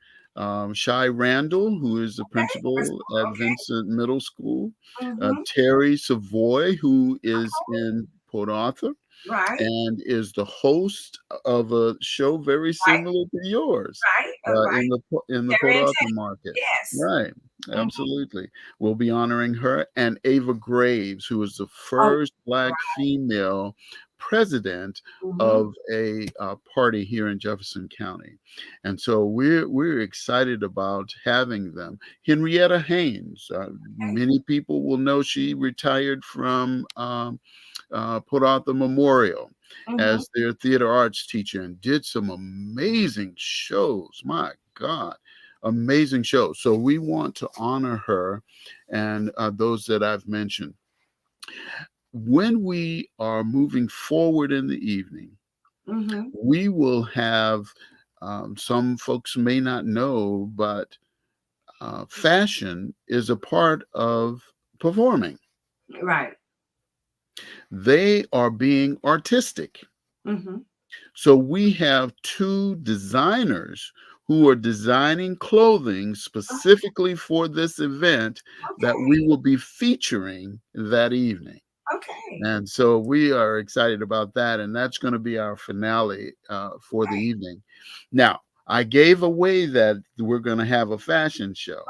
Speaker 2: Shy Randall, who is the principal at
Speaker 1: Okay.
Speaker 2: Vincent Middle School.
Speaker 1: Mm-hmm.
Speaker 2: Terry Savoy, who is in Port Arthur
Speaker 1: Right.
Speaker 2: and is the host of a show very
Speaker 1: Right.
Speaker 2: similar to yours
Speaker 1: Right. Right.
Speaker 2: in the Port
Speaker 1: Terry and
Speaker 2: Arthur
Speaker 1: Ted.
Speaker 2: market.
Speaker 1: Yes.
Speaker 2: Right,
Speaker 1: Mm-hmm.
Speaker 2: absolutely. We'll be honoring her, and Ava Graves, who is the
Speaker 1: Oh,
Speaker 2: first Black
Speaker 1: right.
Speaker 2: female president
Speaker 1: Mhm.
Speaker 2: of a party here in Jefferson County, and so we're excited about having them. Henrietta Haynes, many people will know she retired from Port Arthur Memorial
Speaker 1: Mhm.
Speaker 2: as their theater arts teacher and did some amazing shows. My God, amazing shows. So we want to honor her and those that I've mentioned. When we are moving forward in the evening,
Speaker 1: Mhm.
Speaker 2: we will have some folks may not know, but fashion is a part of performing.
Speaker 1: Right.
Speaker 2: They are being artistic.
Speaker 1: Mhm.
Speaker 2: So we have two designers who are designing clothing specifically for this event that we
Speaker 1: Okay.
Speaker 2: will be featuring that evening.
Speaker 1: Okay.
Speaker 2: And so we are excited about that. And that's going to be our finale for the evening. Now, I gave away that we're going to have a fashion show,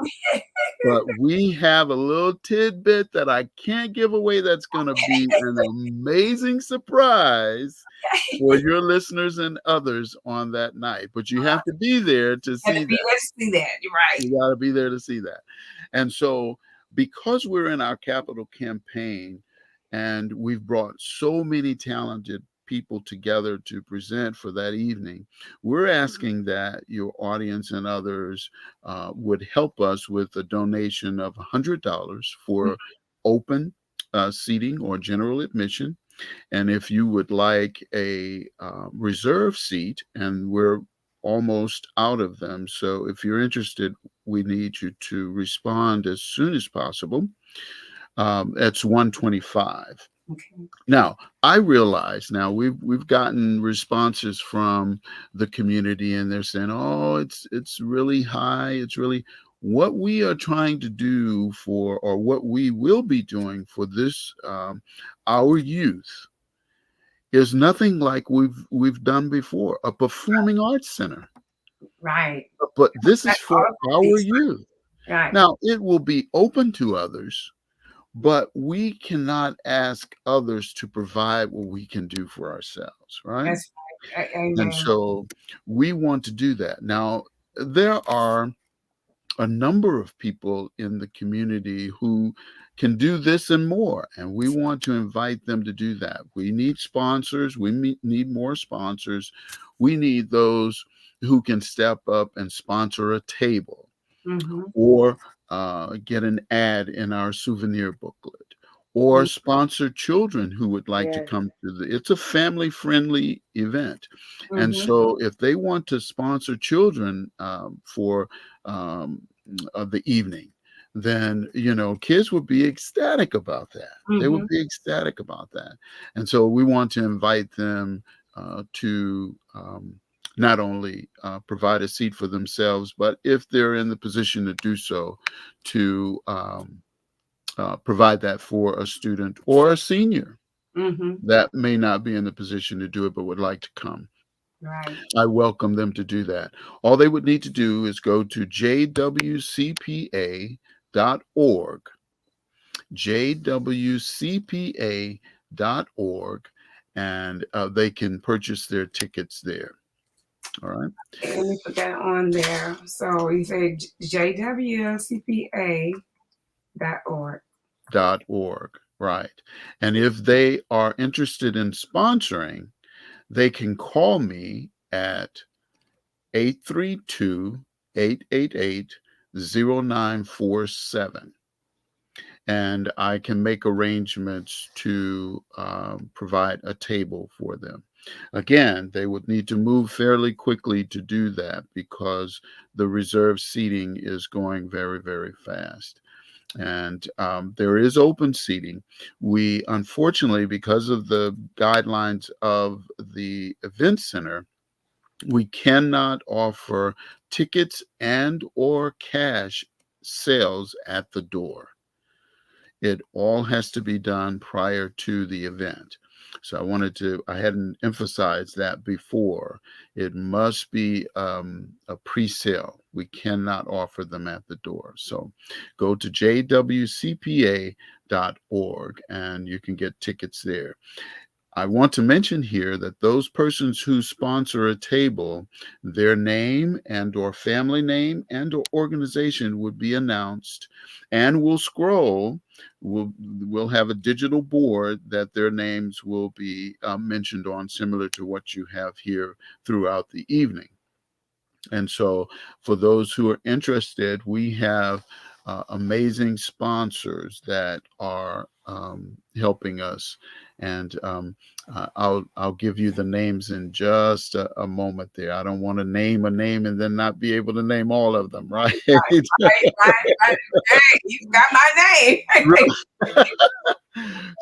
Speaker 2: but we have a little tidbit that I can't give away that's going to be an amazing surprise for your listeners and others on that night. But you have to be there to
Speaker 1: Had to
Speaker 2: see
Speaker 1: be
Speaker 2: that.
Speaker 1: there to see that. You're right.
Speaker 2: You got to be there to see that. And so, because we're in our capital campaign and we've brought so many talented people together to present for that evening, we're asking that your audience and others would help us with a donation of $100 for open seating or general admission. And if you would like a reserve seat, and we're almost out of them. So if you're interested, we need you to respond as soon as possible. That's 125.
Speaker 1: Okay.
Speaker 2: Now, I realize now we've gotten responses from the community, and they're saying, "Oh, it's really high. It's really." What we are trying to do for, or what we will be doing for this, our youth, is nothing like we've done before. A performing arts center,
Speaker 1: Right.
Speaker 2: but this is
Speaker 1: That's
Speaker 2: for
Speaker 1: all
Speaker 2: our
Speaker 1: these.
Speaker 2: youth.
Speaker 1: Right.
Speaker 2: Now, it will be open to others, but we cannot ask others to provide what we can do for ourselves, right?
Speaker 1: That's right.
Speaker 2: And
Speaker 1: Amen.
Speaker 2: so we want to do that. Now, there are a number of people in the community who can do this and more, and we want to invite them to do that. We need sponsors. We need more sponsors. We need those who can step up and sponsor a table
Speaker 1: Mm-hmm.
Speaker 2: or get an ad in our souvenir booklet, or sponsor children who would like to
Speaker 3: Yes.
Speaker 2: come to it's a family friendly event. And
Speaker 1: Mm-hmm.
Speaker 2: so if they want to sponsor children for the evening, then kids would be ecstatic about that. They
Speaker 1: Mm-hmm.
Speaker 2: would be ecstatic about that. And so we want to invite them to not only provide a seat for themselves, but if they're in the position to do so, to provide that for a student or a senior
Speaker 1: Mm-hmm.
Speaker 2: that may not be in the position to do it but would like to come.
Speaker 1: Right.
Speaker 2: I welcome them to do that. All they would need to do is go to jwcpa.org, jwcpa.org, and they can purchase their tickets there. All right.
Speaker 1: Let me put that on there. So you say jwcpa.org.
Speaker 2: .org, right. And if they are interested in sponsoring, they can call me at 832-888-0947. And I can make arrangements to provide a table for them. Again, they would need to move fairly quickly to do that because the reserve seating is going very, very fast. And there is open seating. We, unfortunately, because of the guidelines of the event center, we cannot offer tickets and or cash sales at the door. It all has to be done prior to the event. So I hadn't emphasized that before. It must be a pre-sale. We cannot offer them at the door. So go to jwcpa.org and you can get tickets there. I want to mention here that those persons who sponsor a table, their name and or family name and or organization would be announced, and we'll scroll. We'll have a digital board that their names will be mentioned on, similar to what you have here throughout the evening. And so for those who are interested, we have amazing sponsors that are helping us. And I'll give you the names in just a moment there. I don't want to name a name and then not be able to name all of them, right?
Speaker 1: Right. Hey, you got my name.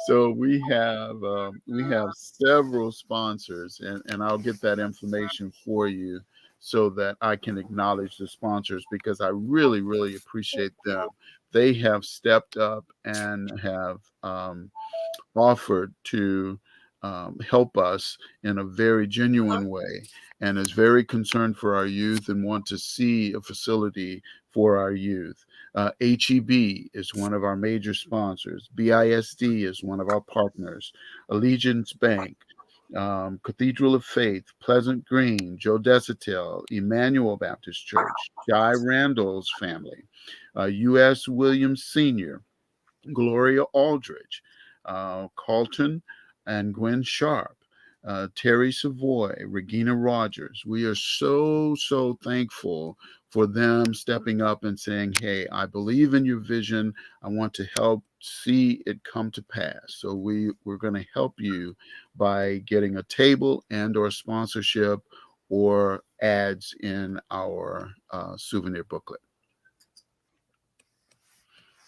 Speaker 2: So we have several sponsors, and I'll get that information for you so that I can acknowledge the sponsors, because I really, really appreciate them. They have stepped up and have offered to help us in a very genuine way, and is very concerned for our youth and want to see a facility for our youth. HEB is one of our major sponsors. BISD is one of our partners. Allegiance Bank, Cathedral of Faith, Pleasant Green, Joe Desatil, Emmanuel Baptist Church, Guy Randall's family, U.S. Williams Sr., Gloria Aldridge, Carlton and Gwen Sharp, Terry Savoy, Regina Rogers. We are so, so thankful for them stepping up and saying, hey, I believe in your vision. I want to help see it come to pass. So we're going to help you by getting a table and or sponsorship or ads in our souvenir booklet.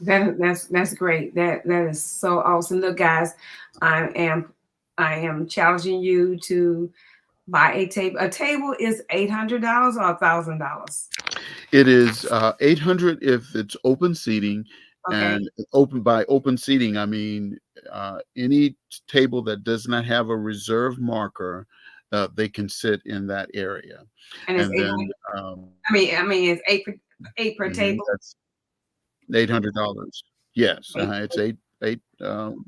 Speaker 1: That's great. That is so awesome. Look, guys, I am challenging you to buy a table. A table is $800 or $1,000.
Speaker 2: It is 800 if it's open seating.
Speaker 1: Okay.
Speaker 2: And open seating, I mean any table that does not have a reserve marker, they can sit in that area.
Speaker 1: And it's
Speaker 2: And then
Speaker 1: I mean it's eight per table.
Speaker 2: that's $800. Yes,
Speaker 1: Eight.
Speaker 2: it's eight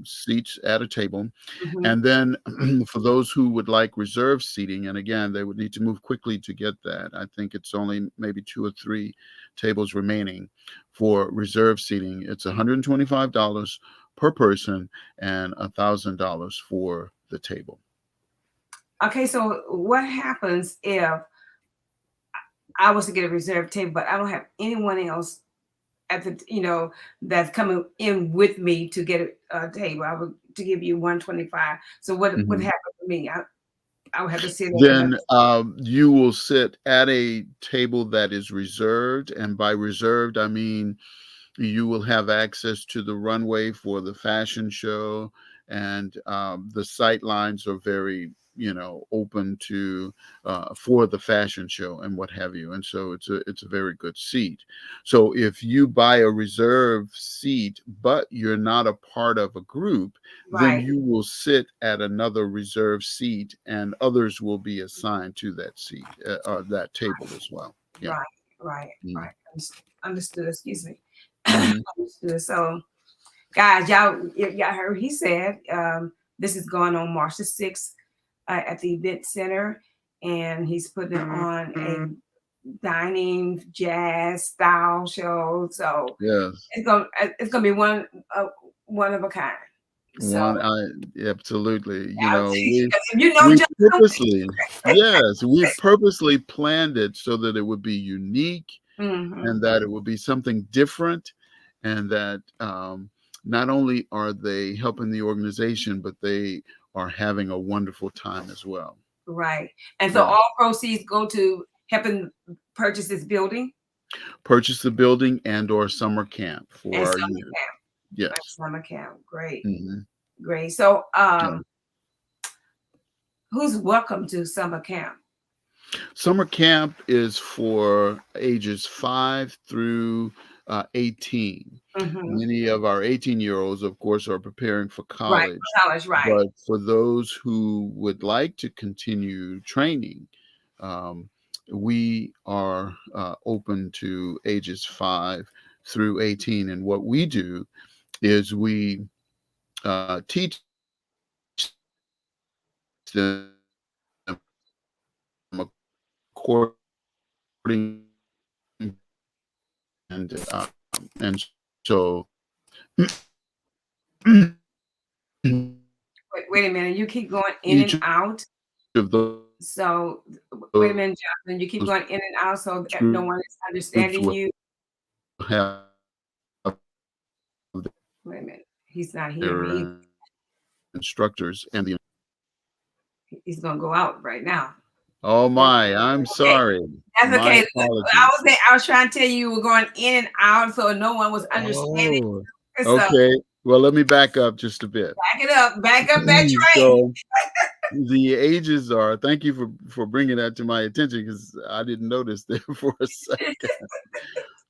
Speaker 2: seats at a table.
Speaker 1: Mhm.
Speaker 2: And then for those who would like reserve seating, and again, they would need to move quickly to get that. I think it's only maybe 2 or 3 tables remaining for reserve seating. It's $125 per person and $1,000 for the table.
Speaker 1: Okay, so what happens if I was to get a reserved table, but I don't have anyone else at the that's coming in with me to get a table? I would to give you 125. So what would happen to me? I would have to sit
Speaker 2: Then you will sit at a table that is reserved, and by reserved I mean you will have access to the runway for the fashion show, and the sight lines are very open to for the fashion show and what have you, and so it's a very good seat. So if you buy a reserved seat but you're not a part of a group, then
Speaker 1: right.
Speaker 2: you will sit at another reserved seat, and others will be assigned to that seat or that table as well. Yeah.
Speaker 1: Right. Understood. Excuse me.
Speaker 2: Mhm.
Speaker 1: Understood. So, guys, y'all heard he said this is going on March the 6th at the event center, and he's putting on a dining jazz style show. So
Speaker 2: Yes.
Speaker 1: it's gonna be one of a kind. So
Speaker 2: Absolutely.
Speaker 1: we
Speaker 2: purposely planned it so that it would be unique,
Speaker 1: mm-hmm.
Speaker 2: and that it would be something different, and that not only are they helping the organization, but they are having a wonderful time as well.
Speaker 1: Right. And so all proceeds go to helping purchase this building?
Speaker 2: Purchase the building and or summer camp for our youth. Yes.
Speaker 1: Summer camp. Great.
Speaker 2: Mm-hmm.
Speaker 1: Great. So who's welcome to summer camp?
Speaker 2: Summer camp is for ages 5 through 18.
Speaker 1: Mm-hmm.
Speaker 2: Many of our 18-year-olds, of course, are preparing for college.
Speaker 1: Right.
Speaker 2: But for those who would like to continue training, we are open to ages 5 through 18. And what we do is we teach them according and so
Speaker 1: Wait a minute. You keep going in
Speaker 2: each
Speaker 1: and out.
Speaker 2: of
Speaker 1: So wait a
Speaker 2: those
Speaker 1: minute, Jonathan. You keep going in and out, so that no one is
Speaker 2: groups
Speaker 1: understanding
Speaker 2: will
Speaker 1: you.
Speaker 2: have
Speaker 1: Wait a minute. He's not hearing me.
Speaker 2: their instructors and the
Speaker 1: He's gonna go out right now.
Speaker 2: oh my, I'm
Speaker 1: Okay,
Speaker 2: sorry.
Speaker 1: that's
Speaker 2: My
Speaker 1: okay.
Speaker 2: apologies.
Speaker 1: I was trying to tell you you were going in and out, so no one was understanding.
Speaker 2: Oh,
Speaker 1: So
Speaker 2: okay. Well, let me back up just a bit.
Speaker 1: back up that train.
Speaker 2: So the ages are, thank you for bringing that to my attention because I didn't notice there for a second.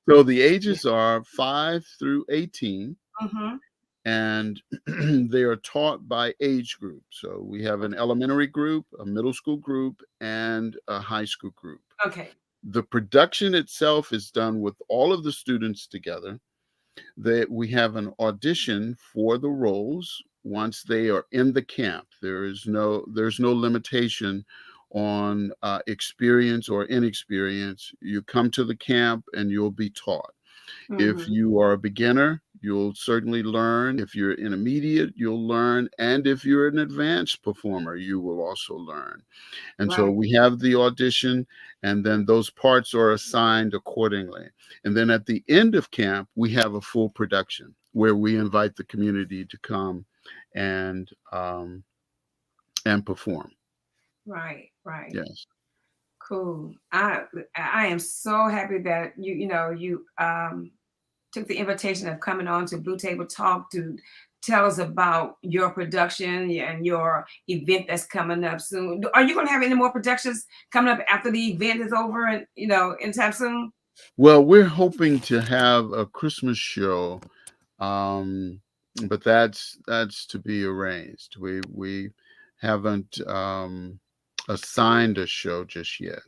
Speaker 2: So the ages are 5 through 18,
Speaker 1: Mm-hmm.
Speaker 2: and they are taught by age group. So we have an elementary group, a middle school group, and a high school group.
Speaker 1: Okay.
Speaker 2: The production itself is done with all of the students together. That we have an audition for the roles once they are in the camp. There's no limitation on experience or inexperience. You come to the camp and you'll be taught. If
Speaker 1: Mm-hmm.
Speaker 2: you are a beginner, you'll certainly learn. If you're intermediate, you'll learn. And if you're an advanced performer, you will also learn. And so
Speaker 1: Right.
Speaker 2: we have the audition, and then those parts are assigned accordingly. And then at the end of camp, we have a full production where we invite the community to come and perform.
Speaker 1: Right. Right.
Speaker 2: Yes.
Speaker 1: Cool. I am so happy that you took the invitation of coming on to Blue Table Talk to tell us about your production and your event that's coming up soon. Are you going to have any more productions coming up after the event is over and anytime soon?
Speaker 2: Well, we're hoping to have a Christmas show, but that's to be arranged. We haven't assigned a show just yet,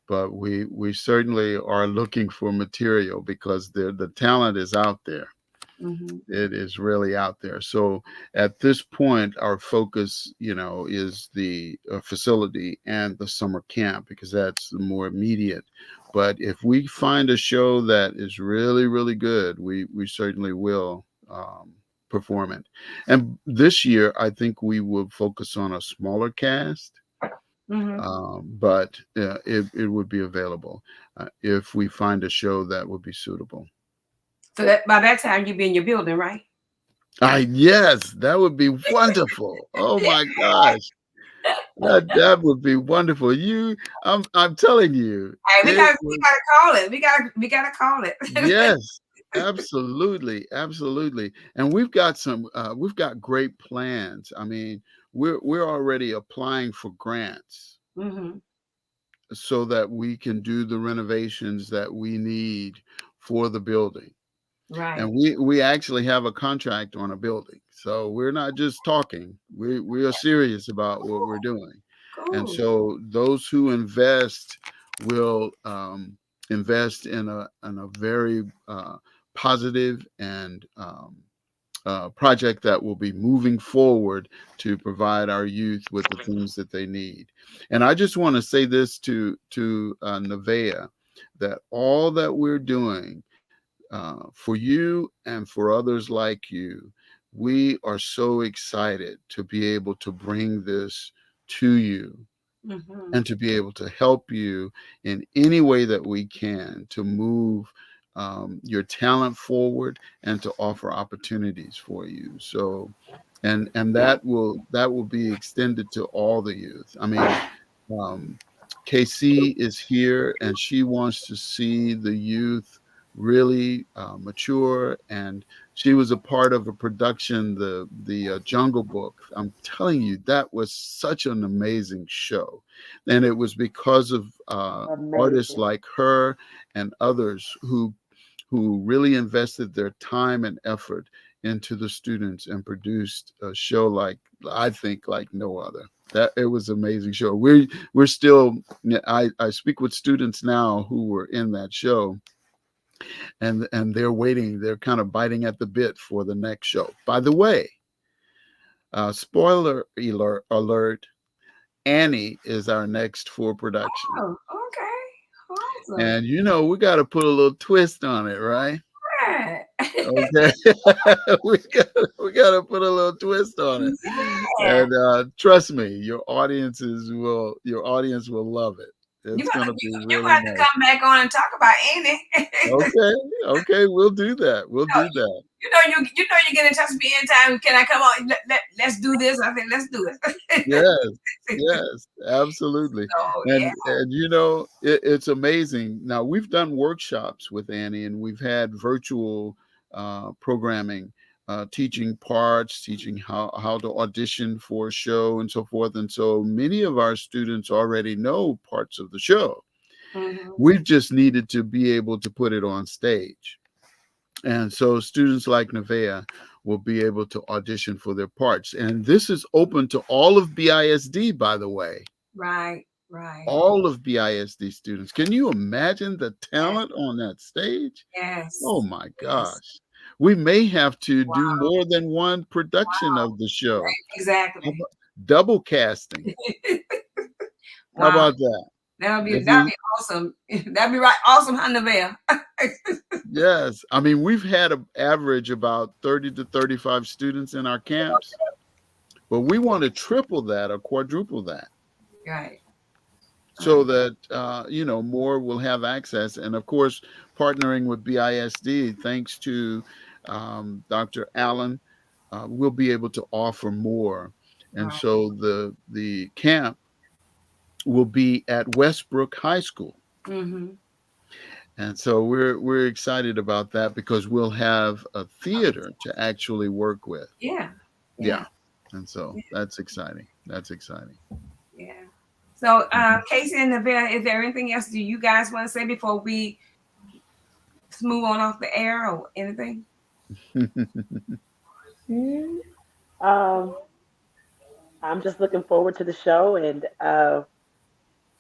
Speaker 2: but we certainly are looking for material because the talent is out there.
Speaker 1: Mm-hmm.
Speaker 2: It is really out there. So at this point, our focus, is the facility and the summer camp because that's the more immediate. But if we find a show that is really, really good, we certainly will perform it. And this year, I think we will focus on a smaller cast.
Speaker 1: Mm-hmm.
Speaker 2: But it would be available if we find a show that would be suitable.
Speaker 1: So that by that time you'll be in your building, right?
Speaker 2: Yes, that would be wonderful. Oh my gosh, that would be wonderful. I'm telling you,
Speaker 1: Hey, we
Speaker 2: it
Speaker 1: gotta
Speaker 2: would-
Speaker 1: call it. We gotta call it.
Speaker 2: yes, absolutely, absolutely. And we've got great plans. I mean, we're already applying for grants
Speaker 1: Mm-hmm.
Speaker 2: so that we can do the renovations that we need for the building.
Speaker 1: Right.
Speaker 2: And we actually have a contract on a building. So we're not just talking. We are serious about what we're doing. And
Speaker 1: Cool.
Speaker 2: so those who invest will invest in a very positive and project that will be moving forward to provide our youth with the things that they need. And I just want to say this to Nevaeh, that all that we're doing for you and for others like you, we are so excited to be able to bring this to you
Speaker 1: Mm-hmm.
Speaker 2: and to be able to help you in any way that we can to move your talent forward and to offer opportunities for you. So, and that will be extended to all the youth. I mean, KC is here and she wants to see the youth really mature, and she was a part of a production, the Jungle Book. I'm telling you, that was such an amazing show, and it was because of artists
Speaker 3: Amazing.
Speaker 2: like her and others who really invested their time and effort into the students and produced a show like, I think, like no other. That it was an amazing show. We're still, I speak with students now who were in that show, and they're waiting, they're kind of biting at the bit for the next show. By the way, spoiler alert, Annie is our next for production.
Speaker 1: Oh, okay. Awesome.
Speaker 2: And we got to put a little twist on it, right?
Speaker 1: Yeah.
Speaker 2: Okay. we got to put a little twist on it.
Speaker 1: Yeah.
Speaker 2: And trust me, your audience will love it. It's going to be
Speaker 1: You
Speaker 2: really
Speaker 1: have to
Speaker 2: nice.
Speaker 1: come back on and talk about Annie.
Speaker 2: Okay, we'll do that. We'll do that.
Speaker 1: You get in touch with me anytime. Can I come on? Let's do this. I think let's do it.
Speaker 2: Yes, absolutely.
Speaker 1: So,
Speaker 2: And it's amazing. Now we've done workshops with Annie, and we've had virtual programming, teaching parts, teaching how to audition for a show and so forth. And so many of our students already know parts of the show.
Speaker 1: Mhm.
Speaker 2: We've just needed to be able to put it on stage. And so students like Nevaeh will be able to audition for their parts. And this is open to all of BISD, by the way.
Speaker 1: Right.
Speaker 2: All of BISD students. Can you imagine the talent on that stage?
Speaker 1: Yes.
Speaker 2: Oh my gosh. We may have to
Speaker 1: Wow.
Speaker 2: do more than one production of the show.
Speaker 1: Right. Exactly.
Speaker 2: Double casting. How about that?
Speaker 1: That'd be awesome. That'd be right. Awesome, huh, Nevaeh?
Speaker 2: Yes. I mean, we've had an average about 30 to 35 students in our camps, but we want to triple that or quadruple that.
Speaker 1: Right.
Speaker 2: So that, more will have access. And of course, partnering with BISD, thanks to Dr. Allen, we'll be able to offer more. And
Speaker 1: Right.
Speaker 2: so the camp will be at Westbrook High School.
Speaker 1: Mm-hmm.
Speaker 2: And so we're excited about that because we'll have a theater to actually work with.
Speaker 1: Yeah.
Speaker 2: And so that's exciting.
Speaker 1: Yeah. So, Casey and Nevaeh, is there anything else do you guys want to say before we move on off the air or anything?
Speaker 3: I'm just looking forward to the show, and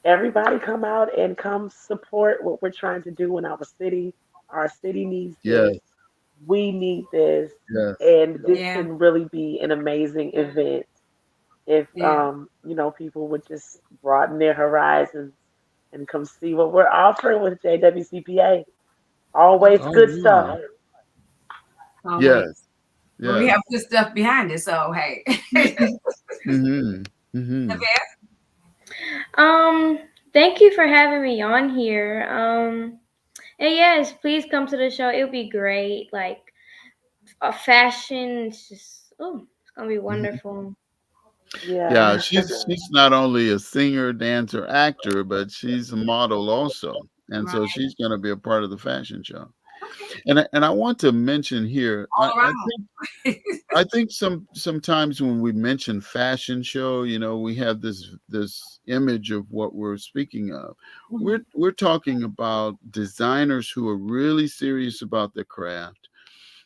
Speaker 3: everybody come out and come support what we're trying to do in our city. Our city needs
Speaker 2: Yes.
Speaker 3: this. We need this.
Speaker 2: Yes.
Speaker 3: And this
Speaker 1: Yeah.
Speaker 3: can really be an amazing event if
Speaker 1: Yeah.
Speaker 3: people would just broaden their horizons and come see what we're offering with JWCPA. Always
Speaker 2: Oh,
Speaker 3: good
Speaker 2: yeah.
Speaker 3: stuff.
Speaker 2: Yes.
Speaker 1: Well, we have good stuff behind it, so hey.
Speaker 2: Mm-hmm. Mm-hmm.
Speaker 4: Thank you for having me on here. And yes, please come to the show. It'll be great. Like fashion, it's gonna be wonderful.
Speaker 2: Yeah, she's not only a singer, dancer, actor, but she's a model also. And so she's going to be a part of the fashion show. And I want to mention here, I think sometimes when we mention fashion show, we have this image of what we're speaking of. We're talking about designers who are really serious about their craft.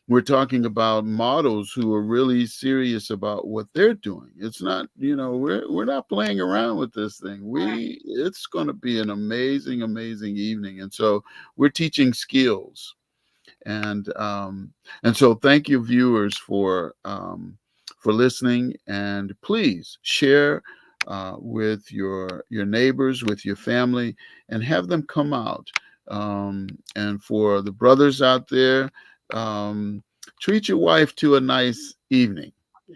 Speaker 2: We're talking about models who are really serious about what they're doing. It's not, we're not playing around with this thing. It's going to be an amazing, amazing evening. And so we're teaching skills. And so thank you, viewers, for listening, and please share with your neighbors, with your family, and have them come out. And for the brothers out there, treat your wife to a nice evening.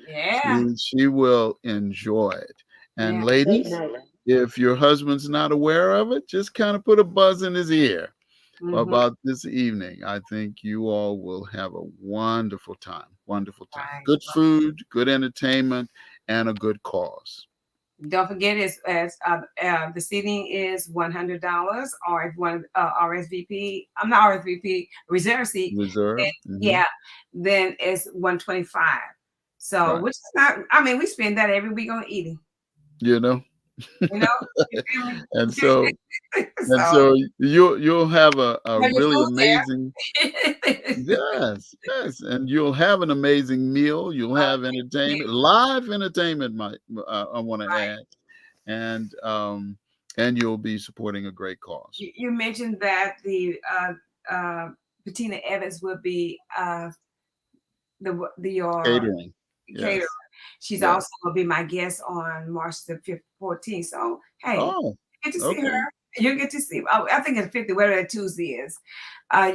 Speaker 1: Yeah.
Speaker 2: She will enjoy it. And ladies, if your husband's not aware of it, just kind of put a buzz in his ear about this evening. I think you all will have a wonderful time. Wonderful time.
Speaker 1: Right.
Speaker 2: Good food, good entertainment, and a good cause.
Speaker 1: Don't forget, the seating is $100, or if one RSVP, I'm not RSVP, reserve seat.
Speaker 2: Reserve.
Speaker 1: Yeah, then it's $125. So, which is not. I mean, we spend that every week on eating. And so
Speaker 2: you'll have a really amazing yes, and you'll have an amazing meal. You'll have entertainment, live entertainment. I want to add, and you'll be supporting a great cause.
Speaker 1: You mentioned that the Patina Evans will be your
Speaker 2: catering.
Speaker 1: Catering. She's
Speaker 2: Yeah.
Speaker 1: also going to be my guest on March the 14th. So, hey,
Speaker 2: Oh,
Speaker 1: you get to see
Speaker 2: okay.
Speaker 1: her. You get to see, I think it's 50, whatever that Tuesday is.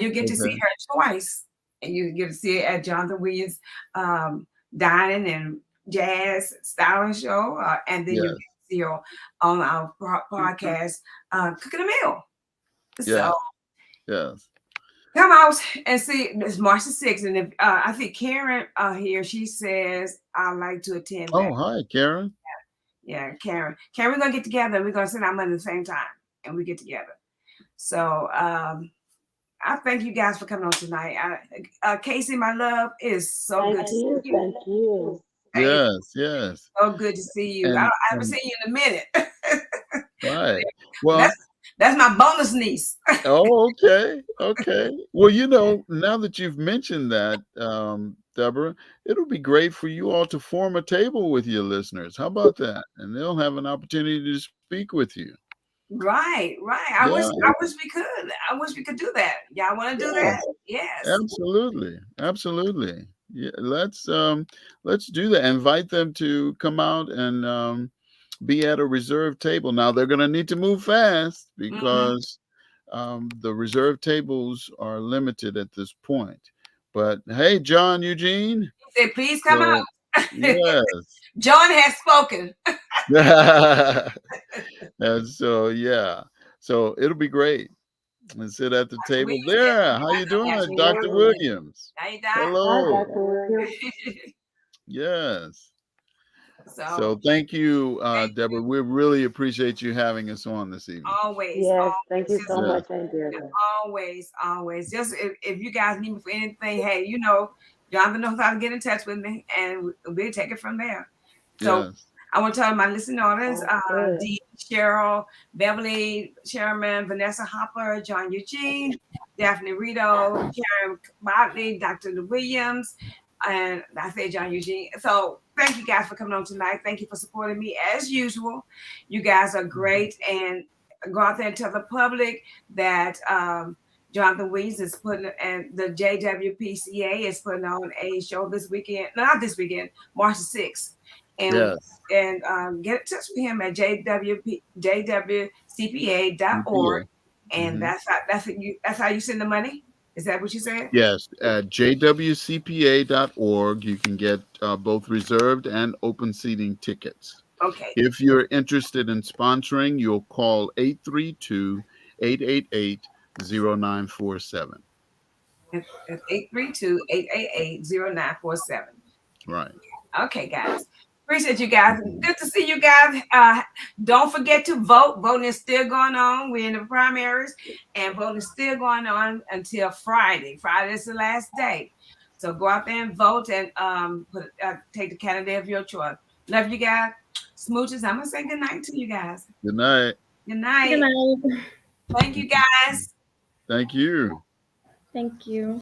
Speaker 1: You get to see
Speaker 2: Okay.
Speaker 1: her twice. And you get to see it at Jonathan Williams Dining and Jazz Styling Show. And then you
Speaker 2: Yes.
Speaker 1: get to see her on our podcast, Cooking a Meal. So,
Speaker 2: Yeah. Yes.
Speaker 1: come out and see. It's March the 6th. And if, I think Karen here, she says, I'd like to attend that.
Speaker 2: Oh, hi, Karen.
Speaker 1: Yeah, Karen. Karen, we're going to get together. And we're going to send our money at the same time. And we get together. So, I thank you guys for coming on tonight. Casey, my love, it is so
Speaker 3: Thank
Speaker 1: good to
Speaker 3: you.
Speaker 1: see you.
Speaker 3: Thank you.
Speaker 2: Yes, yes.
Speaker 1: So good to see you. I haven't seen you in a minute.
Speaker 2: Right. Well,
Speaker 1: that's my bonus niece.
Speaker 2: oh, okay. Okay. Well, you know, now that you've mentioned that, Deborah, it'll be great for you all to form a table with your listeners. How about that? And they'll have an opportunity to speak with you.
Speaker 1: Right. I
Speaker 2: Yeah.
Speaker 1: wish we could. I wish we could do that. Y'all want to do
Speaker 2: Yeah.
Speaker 1: that? Yes.
Speaker 2: Absolutely. Yeah, let's do that. Invite them to come out and be at a reserved table. Now they're going to need to move fast because the reserved tables are limited at this point. But hey, John Eugene,
Speaker 1: He said, please come out.
Speaker 2: yes.
Speaker 1: John has spoken.
Speaker 2: And so yeah, so it'll be great. And sit at the table
Speaker 1: Williams,
Speaker 2: there. How you doing,
Speaker 1: Dr.
Speaker 2: Dr. Williams?
Speaker 1: How you doing?
Speaker 3: Hi,
Speaker 2: Hello.
Speaker 3: Dr. Williams.
Speaker 2: Yes.
Speaker 1: So
Speaker 2: So thank you,
Speaker 1: thank
Speaker 2: Deborah.
Speaker 1: you.
Speaker 2: We really appreciate you having us on this evening.
Speaker 1: Always.
Speaker 3: Yes, thank you
Speaker 1: Just
Speaker 3: so
Speaker 2: Yeah.
Speaker 3: much, Aunt Deirdre.
Speaker 1: Always. Just if you guys need me for anything, hey, you know, Jonathan knows how to get in touch with me, and we'll take it from there. So
Speaker 2: Yes.
Speaker 1: I want to tell my listening audience,
Speaker 3: Good.
Speaker 1: Dee, Cheryl, Beverly, Sherman, Vanessa Hopper, John Eugene, Daphne Rito, Karen Motley, Dr. Williams, and I say John Eugene. So thank you guys for coming on tonight. Thank you for supporting me as usual. You guys are great, and go out there and tell the public that Jonathan Williams is putting, and the JWPCA is putting on a show this weekend. No, not this weekend, March the 6th. And
Speaker 2: Yes.
Speaker 1: and get in touch with him at jwcpa.org, and that's how you send the money. Is that what you said?
Speaker 2: Yes. At jwcpa.org, you can get both reserved and open seating tickets.
Speaker 1: Okay.
Speaker 2: If you're interested in sponsoring, you'll call 832-888-0947.
Speaker 1: It's 832-888-0947.
Speaker 2: Right.
Speaker 1: Okay, guys. Appreciate you guys. Good to see you guys. Don't forget to vote. Voting is still going on. We're in the primaries, and voting is still going on until Friday. Friday is the last day. So go out there and vote and take the candidate of your choice. Love you guys. Smooches. I'm going to say good night to you guys.
Speaker 2: Good night.
Speaker 1: Good night.
Speaker 4: Good night.
Speaker 1: Thank you, guys.
Speaker 2: Thank you.
Speaker 4: Thank you.